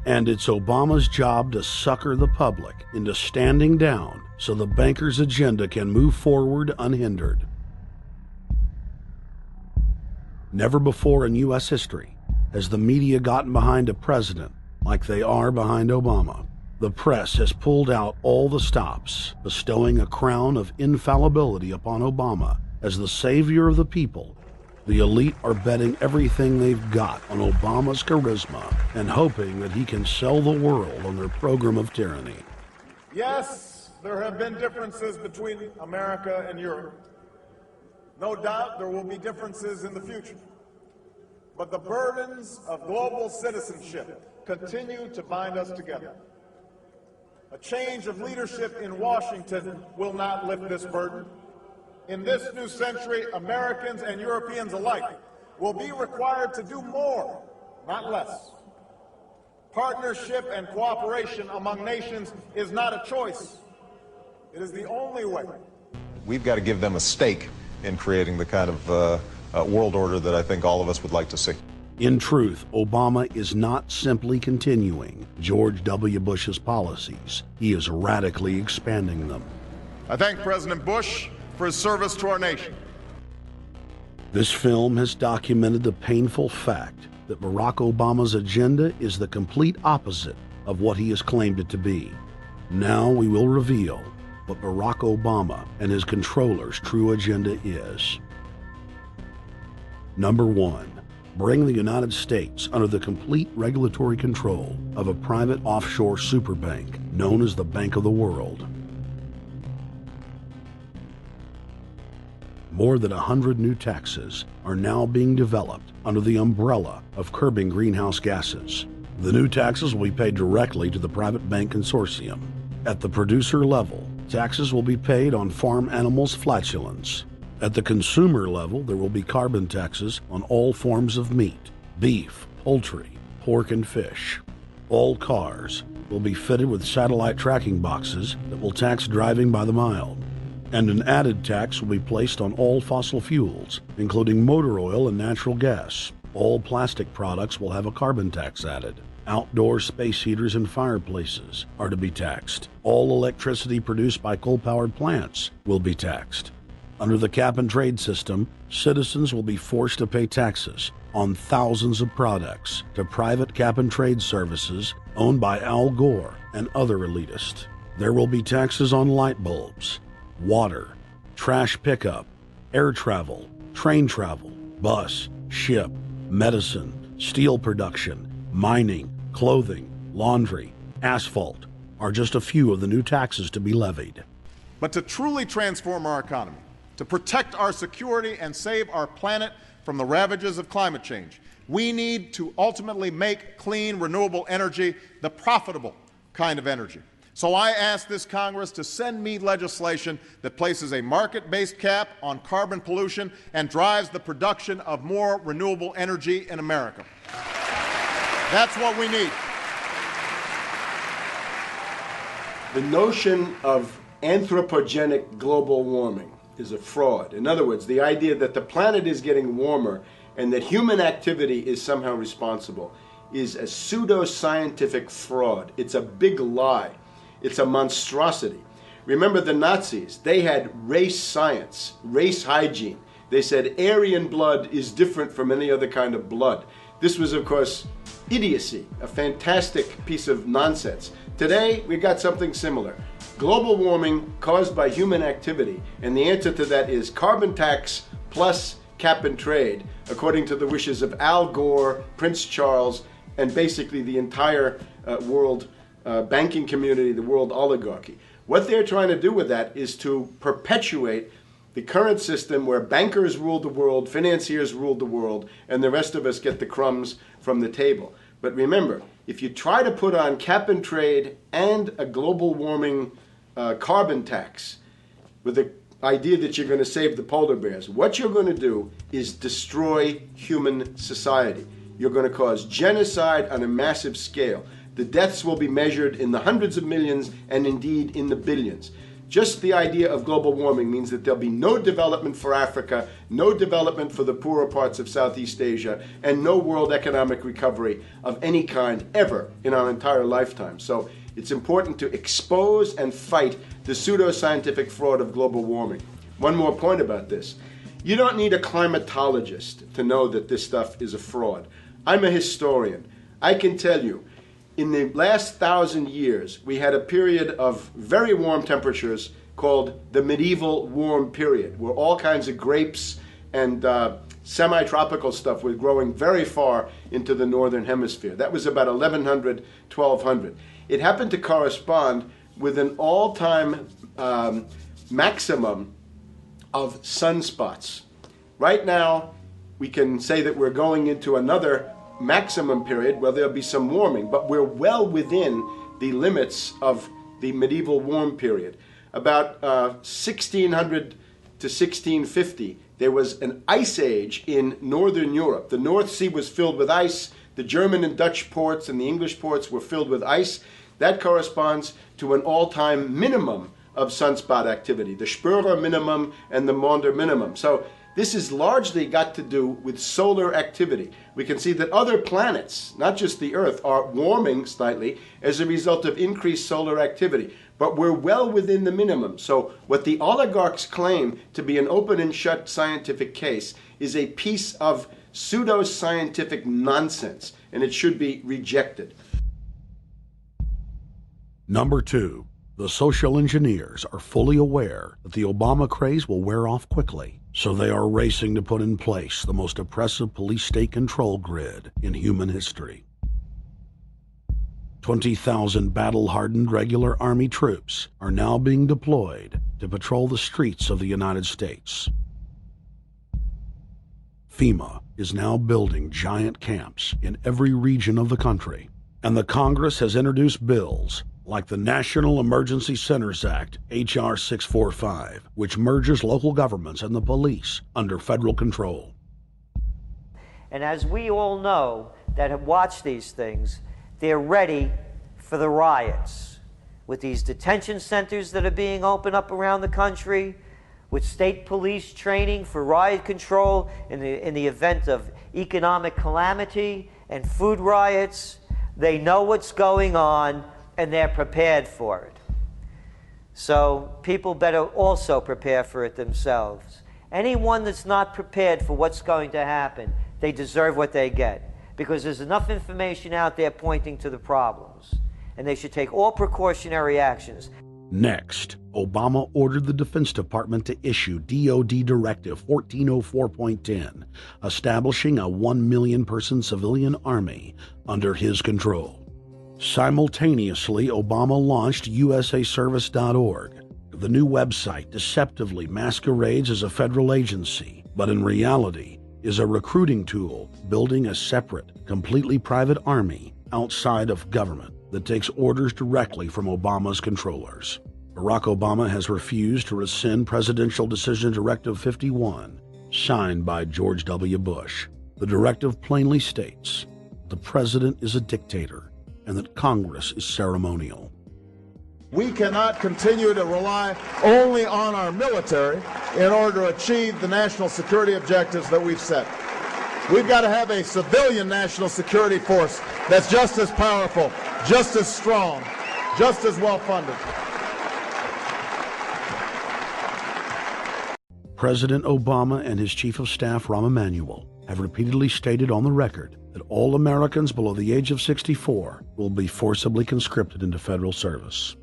And it's Obama's job to sucker the public into standing down so the bankers' agenda can move forward unhindered. Never before in U.S. history has the media gotten behind a president like they are behind Obama. The press has pulled out all the stops, bestowing a crown of infallibility upon Obama as the savior of the people. The elite are betting everything they've got on Obama's charisma and hoping that he can sell the world on their program of tyranny. Yes, there have been differences between America and Europe. No doubt there will be differences in the future. But the burdens of global citizenship continue to bind us together. A change of leadership in Washington will not lift this burden. In this new century, Americans and Europeans alike will be required to do more, not less. Partnership and cooperation among nations is not a choice. It is the only way. We've got to give them a stake in creating the kind of world order that I think all of us would like to see. In truth, Obama is not simply continuing George W. Bush's policies. He is radically expanding them. I thank President Bush for his service to our nation. This film has documented the painful fact that Barack Obama's agenda is the complete opposite of what he has claimed it to be. Now we will reveal what Barack Obama and his controllers' true agenda is. Number 1. Bring the United States under the complete regulatory control of a private offshore superbank known as the Bank of the World. More than 100 new taxes are now being developed under the umbrella of curbing greenhouse gases. The new taxes will be paid directly to the private bank consortium. At the producer level, taxes will be paid on farm animals' flatulence. At the consumer level, there will be carbon taxes on all forms of meat, beef, poultry, pork, and fish. All cars will be fitted with satellite tracking boxes that will tax driving by the mile. And an added tax will be placed on all fossil fuels, including motor oil and natural gas. All plastic products will have a carbon tax added. Outdoor space heaters and fireplaces are to be taxed. All electricity produced by coal-powered plants will be taxed. Under the cap-and-trade system, citizens will be forced to pay taxes on thousands of products to private cap-and-trade services owned by Al Gore and other elitists. There will be taxes on light bulbs, water, trash pickup, air travel, train travel, bus, ship, medicine, steel production, mining, clothing, laundry, asphalt are just a few of the new taxes to be levied. But to truly transform our economy, to protect our security and save our planet from the ravages of climate change, we need to ultimately make clean, renewable energy the profitable kind of energy. So I ask this Congress to send me legislation that places a market-based cap on carbon pollution and drives the production of more renewable energy in America. That's what we need. The notion of anthropogenic global warming is a fraud. In other words, the idea that the planet is getting warmer and that human activity is somehow responsible is a pseudo-scientific fraud. It's a big lie. It's a monstrosity. Remember the Nazis, they had race science, race hygiene. They said Aryan blood is different from any other kind of blood. This was, of course, idiocy, a fantastic piece of nonsense. Today, we got something similar. Global warming caused by human activity, and the answer to that is carbon tax plus cap and trade, according to the wishes of Al Gore, Prince Charles, and basically the entire world banking community, the world oligarchy. What they're trying to do with that is to perpetuate the current system where bankers rule the world, financiers rule the world, and the rest of us get the crumbs from the table. But remember, if you try to put on cap and trade and a global warming carbon tax with the idea that you're going to save the polar bears, what you're going to do is destroy human society. You're going to cause genocide on a massive scale. The deaths will be measured in the hundreds of millions and indeed in the billions. Just the idea of global warming means that there'll be no development for Africa, no development for the poorer parts of Southeast Asia, and no world economic recovery of any kind ever in our entire lifetime. So it's important to expose and fight the pseudoscientific fraud of global warming. One more point about this. You don't need a climatologist to know that this stuff is a fraud. I'm a historian. I can tell you, in the last 1,000 years, we had a period of very warm temperatures called the medieval warm period, where all kinds of grapes and semi-tropical stuff was growing very far into the northern hemisphere. That was about 1100, 1200. It happened to correspond with an all-time maximum of sunspots. Right now, we can say that we're going into another maximum period where there'll be some warming, but we're well within the limits of the medieval warm period. About 1600 to 1650, there was an ice age in northern Europe. The North Sea was filled with ice. The German and Dutch ports and the English ports were filled with ice. That corresponds to an all-time minimum of sunspot activity, the Spörer minimum and the Maunder minimum. So this has largely got to do with solar activity. We can see that other planets, not just the Earth, are warming slightly as a result of increased solar activity. But we're well within the minimum. So what the oligarchs claim to be an open and shut scientific case is a piece of pseudo-scientific nonsense, and it should be rejected. Number 2, the social engineers are fully aware that the Obama craze will wear off quickly. So they are racing to put in place the most oppressive police state control grid in human history. 20,000 battle-hardened regular Army troops are now being deployed to patrol the streets of the United States. FEMA is now building giant camps in every region of the country, and the Congress has introduced bills like the National Emergency Centers Act, H.R. 645, which merges local governments and the police under federal control. And as we all know that have watched these things, they're ready for the riots. With these detention centers that are being opened up around the country, with state police training for riot control in the event of economic calamity and food riots, they know what's going on and they're prepared for it. So people better also prepare for it themselves. Anyone that's not prepared for what's going to happen, they deserve what they get, because there's enough information out there pointing to the problems, and they should take all precautionary actions. Next, Obama ordered the Defense Department to issue DoD Directive 1404.10, establishing a 1 million-person civilian army under his control. Simultaneously, Obama launched usaservice.org. The new website deceptively masquerades as a federal agency, but in reality is a recruiting tool building a separate, completely private army outside of government that takes orders directly from Obama's controllers. Barack Obama has refused to rescind Presidential Decision Directive 51, signed by George W. Bush. The directive plainly states the president is a dictator and that Congress is ceremonial. We cannot continue to rely only on our military in order to achieve the national security objectives that we've set. We've got to have a civilian national security force that's just as powerful, just as strong, just as well funded. President Obama and his Chief of Staff, Rahm Emanuel, have repeatedly stated on the record that all Americans below the age of 64 will be forcibly conscripted into federal service.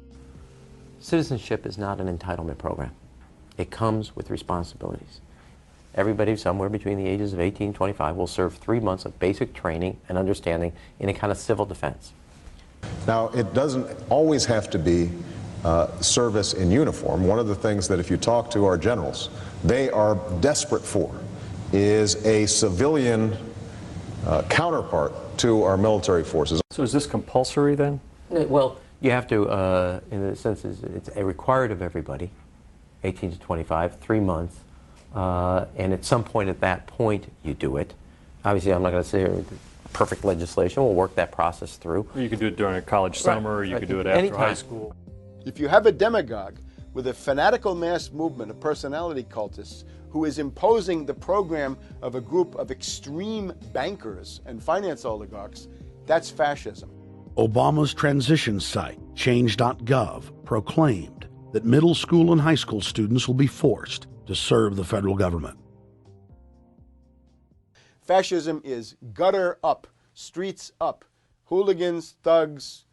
Citizenship is not an entitlement program. It comes with responsibilities. Everybody somewhere between the ages of 18 and 25 will serve 3 months of basic training and understanding in a kind of civil defense. Now, it doesn't always have to be service in uniform. One of the things that if you talk to our generals, they are desperate for is a civilian counterpart to our military forces. So is this compulsory then? Well, you have to, in a sense, it's required of everybody, 18 to 25, 3 months, and at some point at that point you do it. Obviously, I'm not going to say perfect legislation. We'll work that process through. Or you could do it during a college summer, or you could do it after high school. If you have a demagogue with a fanatical mass movement of personality cultists who is imposing the program of a group of extreme bankers and finance oligarchs, that's fascism. Obama's transition site, change.gov, proclaimed that middle school and high school students will be forced to serve the federal government. Fascism is gutter up, streets up, hooligans, thugs,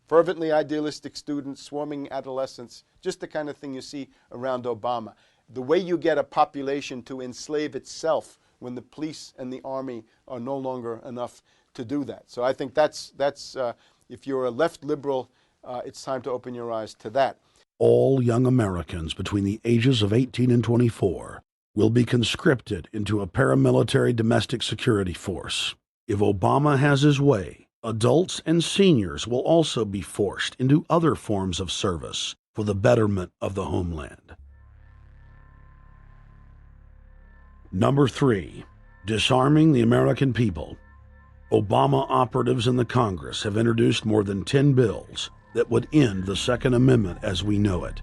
fervently idealistic students, swarming adolescents, just the kind of thing you see around Obama. The way you get a population to enslave itself when the police and the army are no longer enough to do that. So I think that's if you're a left liberal, it's time to open your eyes to that. All young Americans between the ages of 18 and 24 will be conscripted into a paramilitary domestic security force. If Obama has his way, adults and seniors will also be forced into other forms of service for the betterment of the homeland. Number 3, disarming the American people. Obama operatives in the Congress have introduced more than 10 bills that would end the Second Amendment as we know it.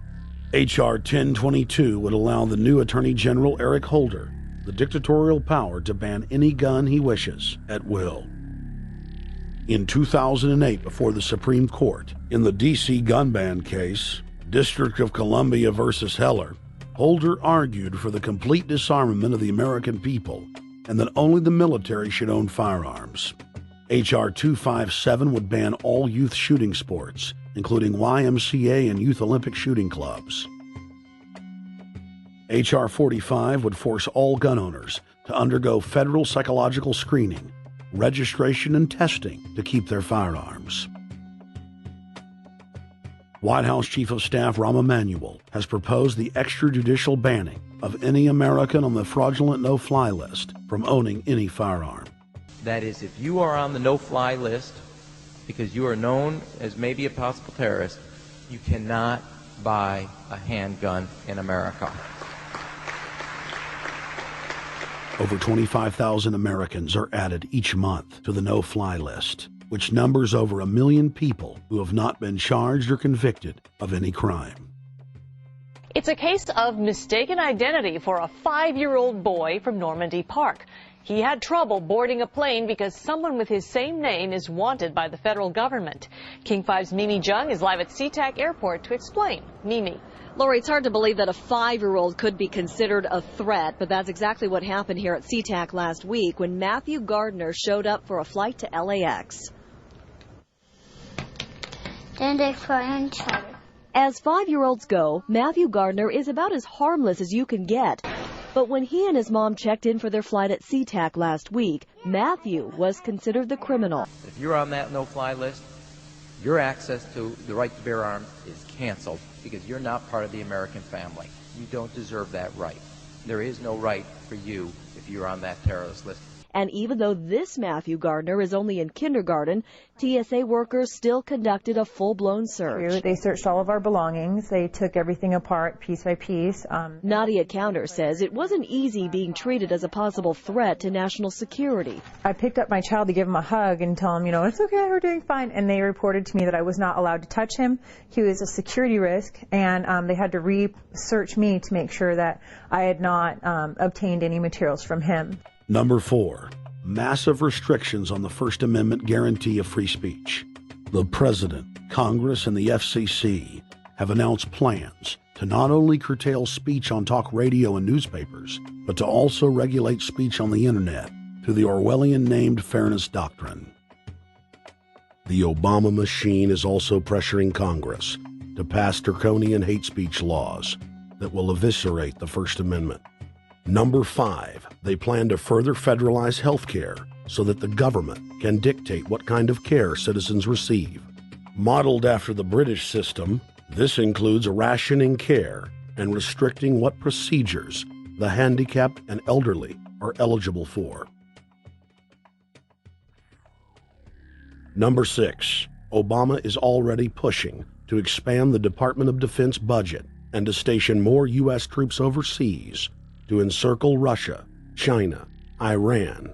H.R. 1022 would allow the new Attorney General Eric Holder the dictatorial power to ban any gun he wishes at will. In 2008, before the Supreme Court, in the D.C. gun ban case, District of Columbia versus Heller, Holder argued for the complete disarmament of the American people and that only the military should own firearms. H.R. 257 would ban all youth shooting sports, including YMCA and Youth Olympic shooting clubs. H.R. 45 would force all gun owners to undergo federal psychological screening, registration, and testing to keep their firearms. White House Chief of Staff Rahm Emanuel has proposed the extrajudicial banning of any American on the fraudulent no-fly list from owning any firearm. That is, if you are on the no-fly list because you are known as maybe a possible terrorist, you cannot buy a handgun in America. Over 25,000 Americans are added each month to the no-fly list, which numbers over 1 million people who have not been charged or convicted of any crime. It's a case of mistaken identity for a 5-year-old boy from Normandy Park. He had trouble boarding a plane because someone with his same name is wanted by the federal government. King 5's Mimi Jung is live at SeaTac Airport to explain. Mimi. Lori, it's hard to believe that a 5-year-old could be considered a threat, but that's exactly what happened here at SeaTac last week when Matthew Gardner showed up for a flight to LAX. As 5-year-olds go, Matthew Gardner is about as harmless as you can get. But when he and his mom checked in for their flight at SeaTac last week, Matthew was considered the criminal. If you're on that no-fly list, your access to the right to bear arms is canceled because you're not part of the American family. You don't deserve that right. There is no right for you if you're on that terrorist list. And even though this Matthew Gardner is only in kindergarten, TSA workers still conducted a full-blown search. They searched all of our belongings. They took everything apart piece by piece. Nadia Counter says it wasn't easy being treated as a possible threat to national security. I picked up my child to give him a hug and tell him, it's okay, we're doing fine. And they reported to me that I was not allowed to touch him. He was a security risk, and they had to re-search me to make sure that I had not obtained any materials from him. Number 4, massive restrictions on the First Amendment guarantee of free speech. The President, Congress, and the FCC have announced plans to not only curtail speech on talk radio and newspapers, but to also regulate speech on the Internet. to the Orwellian-named Fairness Doctrine. The Obama machine is also pressuring Congress to pass draconian hate speech laws that will eviscerate the First Amendment. Number 5, they plan to further federalize health care so that the government can dictate what kind of care citizens receive. Modeled after the British system, this includes rationing care and restricting what procedures the handicapped and elderly are eligible for. Number 6, Obama is already pushing to expand the Department of Defense budget and to station more U.S. troops overseas to encircle Russia, China, Iran,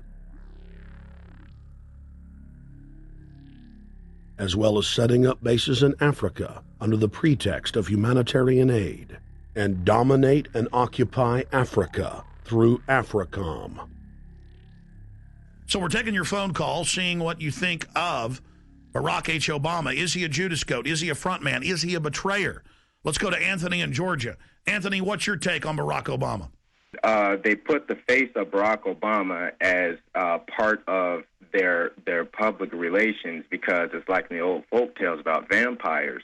as well as setting up bases in Africa under the pretext of humanitarian aid, and dominate and occupy Africa through AFRICOM. So we're taking your phone call, seeing what you think of Barack H. Obama. Is he a Judas goat? Is he a front man? Is he a betrayer? Let's go to Anthony in Georgia. Anthony, what's your take on Barack Obama? They put the face of Barack Obama as part of their public relations because it's like in the old folk tales about vampires.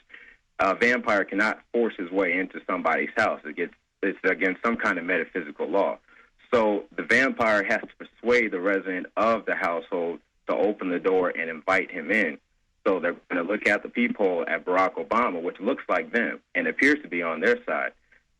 A vampire cannot force his way into somebody's house. It's against some kind of metaphysical law. So the vampire has to persuade the resident of the household to open the door and invite him in. So they're going to look at the peephole at Barack Obama, which looks like them and appears to be on their side.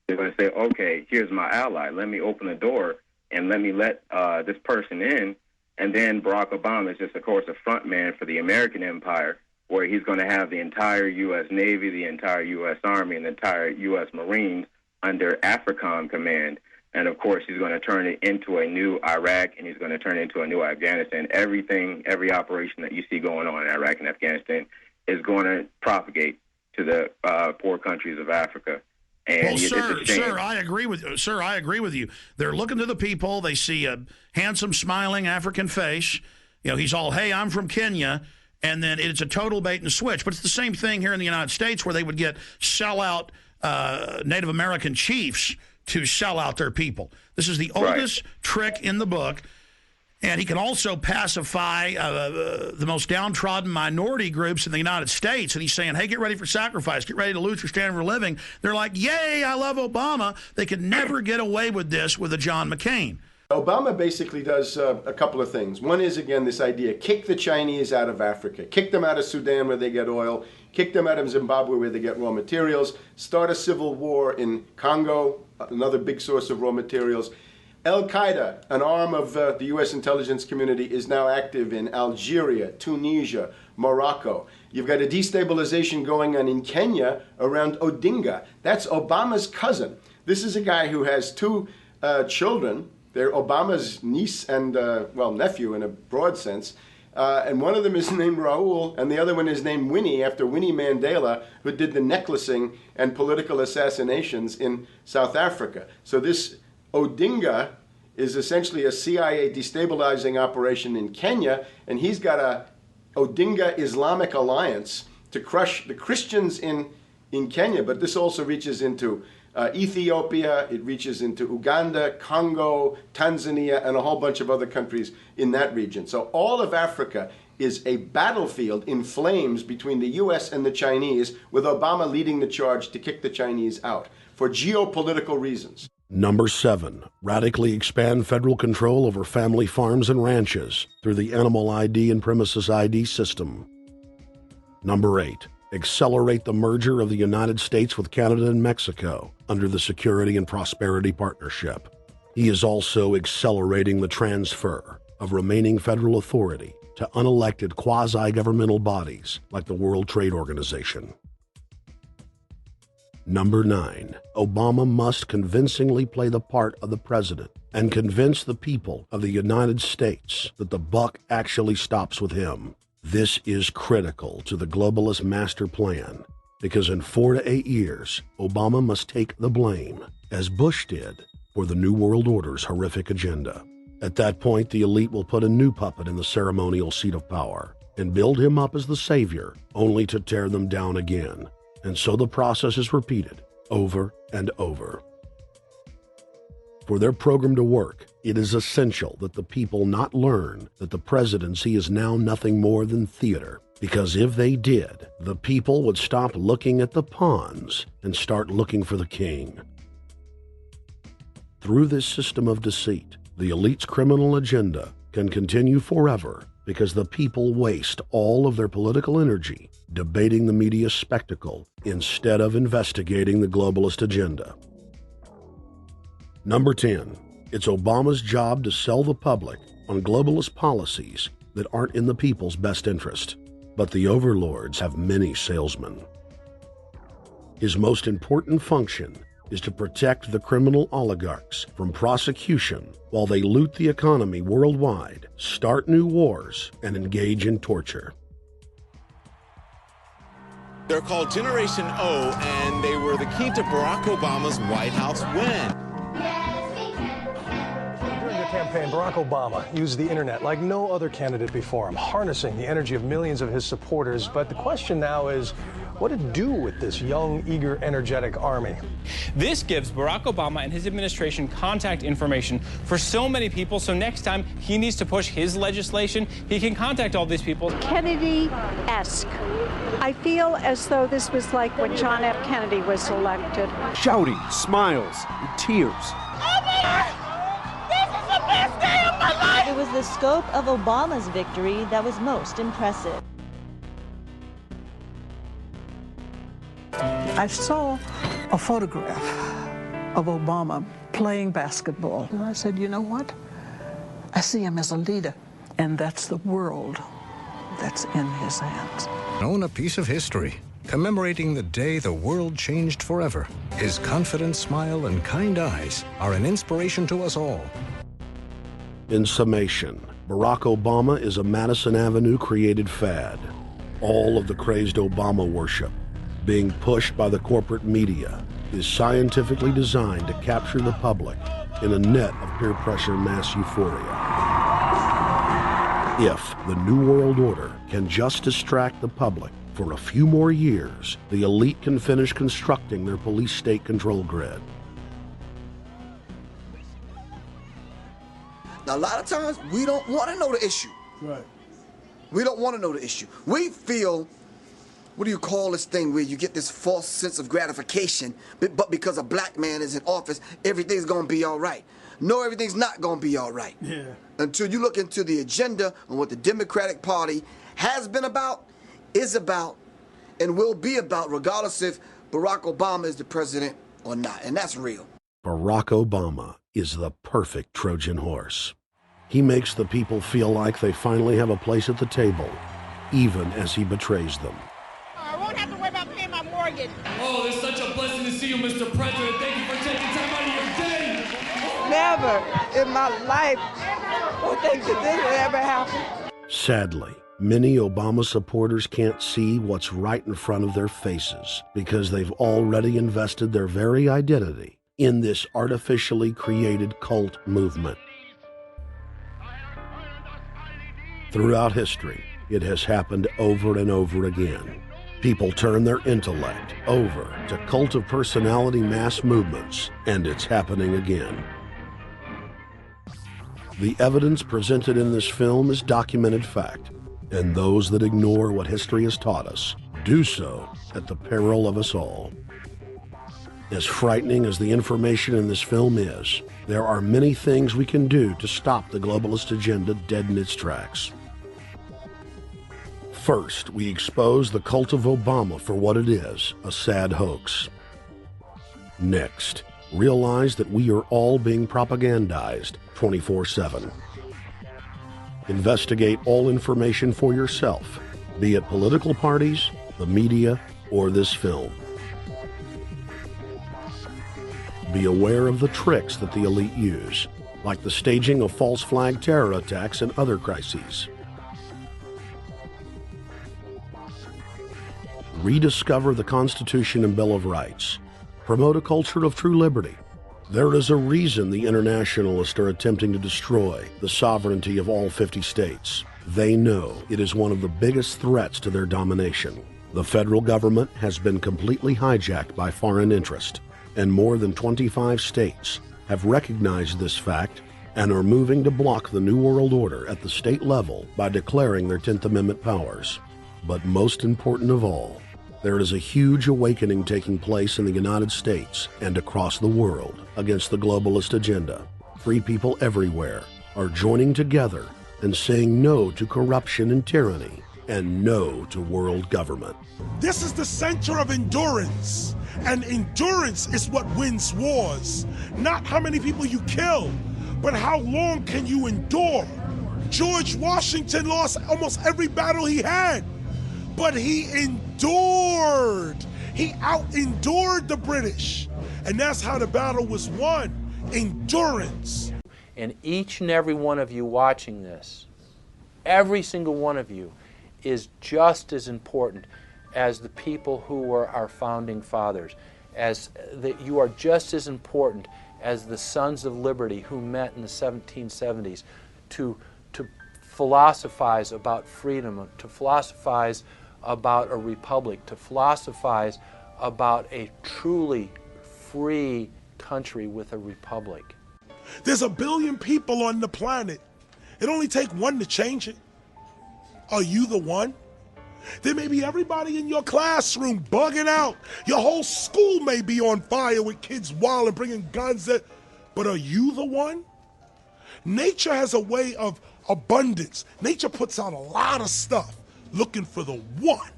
They're going to say, okay, here's my ally. Let me open the door and let me let this person in. And then Barack Obama is just, of course, a front man for the American empire, where he's going to have the entire U.S. Navy, the entire U.S. Army, and the entire U.S. Marines under AFRICOM command. And, of course, he's going to turn it into a new Iraq, and he's going to turn it into a new Afghanistan. Every operation that you see going on in Iraq and Afghanistan is going to propagate to the poor countries of Africa. And well, sir, I agree with you. Sir, I agree with you. They're looking to the people. They see a handsome, smiling African face. You know, he's all, hey, I'm from Kenya. And then it's a total bait and switch. But it's the same thing here in the United States where they would get sellout Native American chiefs to sell out their people. This is the oldest trick in the book. And he can also pacify the most downtrodden minority groups in the United States. And he's saying, hey, get ready for sacrifice. Get ready to lose your standard of living. They're like, yay, I love Obama. They could never get away with this with a John McCain. Obama basically does a couple of things. One is, again, this idea, kick the Chinese out of Africa. Kick them out of Sudan where they get oil. Kick them out of Zimbabwe where they get raw materials. Start a civil war in Congo, another big source of raw materials. Al-Qaeda, an arm of the U.S. intelligence community, is now active in Algeria, Tunisia, Morocco. You've got a destabilization going on in Kenya around Odinga. That's Obama's cousin. This is a guy who has two children. They're Obama's niece and, nephew in a broad sense. And one of them is named Raul, and the other one is named Winnie, after Winnie Mandela, who did the necklacing and political assassinations in South Africa. So this Odinga is essentially a CIA destabilizing operation in Kenya, and he's got a Odinga Islamic Alliance to crush the Christians in Kenya, but this also reaches into Ethiopia, it reaches into Uganda, Congo, Tanzania, and a whole bunch of other countries in that region. So all of Africa is a battlefield in flames between the U.S. and the Chinese, with Obama leading the charge to kick the Chinese out for geopolitical reasons. Number 7, radically expand federal control over family farms and ranches through the Animal ID and Premises ID system. Number 8, accelerate the merger of the United States with Canada and Mexico under the Security and Prosperity Partnership. He is also accelerating the transfer of remaining federal authority to unelected quasi-governmental bodies like the World Trade Organization. Number 9, Obama must convincingly play the part of the president and convince the people of the United States that the buck actually stops with him. This is critical to the globalist master plan because in 4 to 8 years, Obama must take the blame, as Bush did, for the New World Order's horrific agenda. At that point, the elite will put a new puppet in the ceremonial seat of power and build him up as the savior, only to tear them down again. And so the process is repeated over and over. For their program to work, It is essential that the people not learn that the presidency is now nothing more than theater, because if they did, the people would stop looking at the pawns and start looking for the king. Through this system of deceit, the elite's criminal agenda can continue forever because the people waste all of their political energy debating the media spectacle instead of investigating the globalist agenda. Number 10. It's Obama's job to sell the public on globalist policies that aren't in the people's best interest. But the overlords have many salesmen. His most important function is to protect the criminal oligarchs from prosecution while they loot the economy worldwide, start new wars, and engage in torture. They're called Generation O, and they were the key to Barack Obama's White House win. During the campaign, Barack Obama used the internet like no other candidate before him, harnessing the energy of millions of his supporters. But the question now is, what to do with this young, eager, energetic army? This gives Barack Obama and his administration contact information for so many people, so next time he needs to push his legislation, he can contact all these people. Kennedy-esque. I feel as though this was like when John F. Kennedy was elected. Shouting, smiles, and tears. It was the scope of Obama's victory that was most impressive. I saw a photograph of Obama playing basketball. And I said, you know what? I see him as a leader, and that's the world that's in his hands. Own a piece of history, commemorating the day the world changed forever. His confident smile and kind eyes are an inspiration to us all. In summation, Barack Obama is a Madison Avenue created fad. All of the crazed Obama worship, being pushed by the corporate media, is scientifically designed to capture the public in a net of peer pressure mass euphoria. If the New World Order can just distract the public for a few more years, the elite can finish constructing their police state control grid. Now, a lot of times, we don't want to know the issue. Right. We don't want to know the issue. We feel, what do you call this thing where you get this false sense of gratification, but because a black man is in office, everything's going to be all right. No, everything's not going to be all right. Yeah. Until you look into the agenda on what the Democratic Party has been about, is about, and will be about, regardless if Barack Obama is the president or not. And that's real. Barack Obama is the perfect Trojan horse. He makes the people feel like they finally have a place at the table, even as he betrays them. I won't have to worry about paying my mortgage. Oh, it's such a blessing to see you, Mr. President. Thank you for taking time out of your day. Never in my life would think that this would ever happen. Sadly, many Obama supporters can't see what's right in front of their faces because they've already invested their very identity in this artificially created cult movement. Throughout history, it has happened over and over again. People turn their intellect over to cult of personality mass movements, and it's happening again. The evidence presented in this film is documented fact, and those that ignore what history has taught us do so at the peril of us all. As frightening as the information in this film is, there are many things we can do to stop the globalist agenda dead in its tracks. First, we expose the cult of Obama for what it is, a sad hoax. Next, realize that we are all being propagandized 24/7. Investigate all information for yourself, be it political parties, the media, or this film. Be aware of the tricks that the elite use, like the staging of false flag terror attacks and other crises. Rediscover the Constitution and Bill of Rights. Promote a culture of true liberty. There is a reason the internationalists are attempting to destroy the sovereignty of all 50 states. They know it is one of the biggest threats to their domination. The federal government has been completely hijacked by foreign interest, and more than 25 states have recognized this fact and are moving to block the New World Order at the state level by declaring their 10th Amendment powers. But most important of all, there is a huge awakening taking place in the United States and across the world against the globalist agenda. Free people everywhere are joining together and saying no to corruption and tyranny and no to world government. This is the center of endurance, and endurance is what wins wars. Not how many people you kill, but how long can you endure? George Washington lost almost every battle he had, but he endured. He out-endured the British, and that's how the battle was won, endurance. And each and every one of you watching this, every single one of you, is just as important as the people who were our founding fathers, as that you are just as important as the Sons of Liberty who met in the 1770s to philosophize about freedom, to philosophize about a republic, to philosophize about a truly free country with a republic. There's 1 billion people on the planet. It only takes one to change it. Are you the one? There may be everybody in your classroom bugging out. Your whole school may be on fire with kids wild and bringing guns. But are you the one? Nature has a way of abundance. Nature puts out a lot of stuff looking for the one.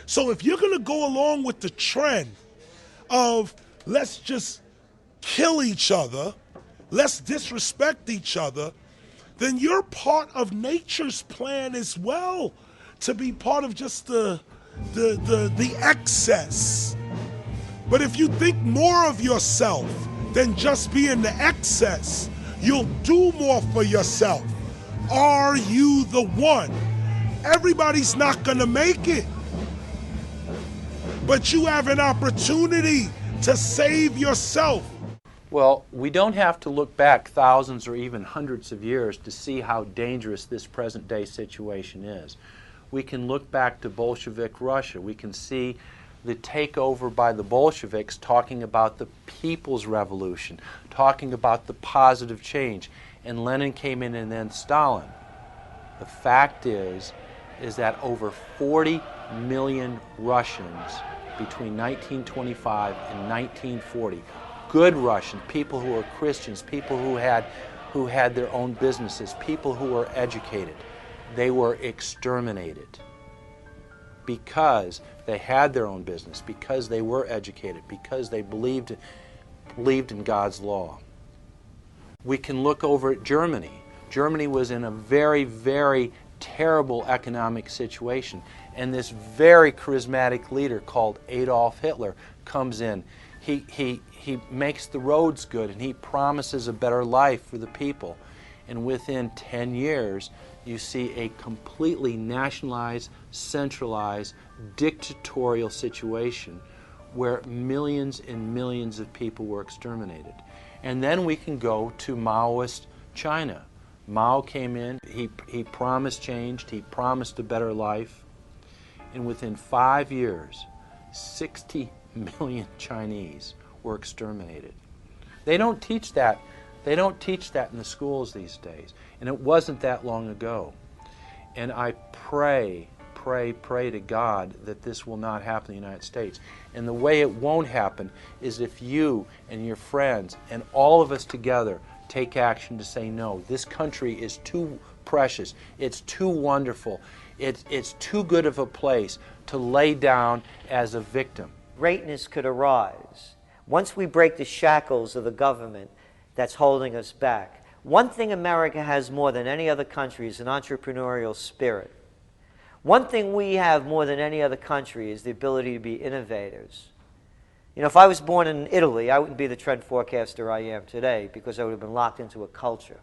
So if you're going to go along with the trend of let's just kill each other, let's disrespect each other, then you're part of nature's plan as well, to be part of just the excess. But if you think more of yourself than just being the excess, you'll do more for yourself. Are you the one? Everybody's not gonna make it, but you have an opportunity to save yourself. Well, we don't have to look back thousands or even hundreds of years to see how dangerous this present day situation is. We can look back to Bolshevik Russia. We can see the takeover by the Bolsheviks talking about the people's revolution, talking about the positive change. And Lenin came in and then Stalin. The fact is that over 40 million Russians between 1925 and 1940, good Russians, people who were Christians, people who had their own businesses, people who were educated, they were exterminated because they had their own business, because they were educated, because they believed in God's law. We can look over at Germany. Germany was in a very, very terrible economic situation, and this very charismatic leader called Adolf Hitler comes in. He makes the roads good, and he promises a better life for the people. And within 10 years, you see a completely nationalized, centralized, dictatorial situation where millions and millions of people were exterminated. And then we can go to Maoist China. Mao came in, he promised change, he promised a better life, and within 5 years, 60 million Chinese were exterminated. They don't teach that. They don't teach that in the schools these days, and it wasn't that long ago. And I pray to God that this will not happen in the United States. And the way it won't happen is if you and your friends and all of us together take action to say no. This country is too precious. It's too wonderful. It's too good of a place to lay down as a victim. Greatness could arise once we break the shackles of the government that's holding us back. One thing America has more than any other country is an entrepreneurial spirit. One thing we have more than any other country is the ability to be innovators. You know, if I was born in Italy, I wouldn't be the trend forecaster I am today because I would have been locked into a culture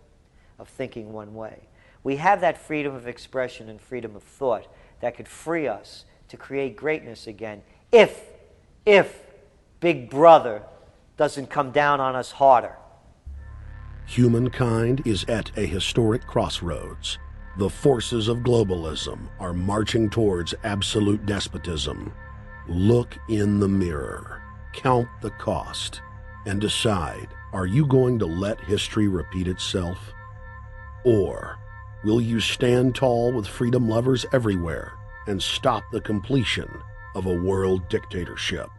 of thinking one way. We have that freedom of expression and freedom of thought that could free us to create greatness again if Big Brother doesn't come down on us harder. Humankind is at a historic crossroads. The forces of globalism are marching towards absolute despotism. Look in the mirror, count the cost, and decide Are you going to let history repeat itself? Or will you stand tall with freedom lovers everywhere and stop the completion of a world dictatorship?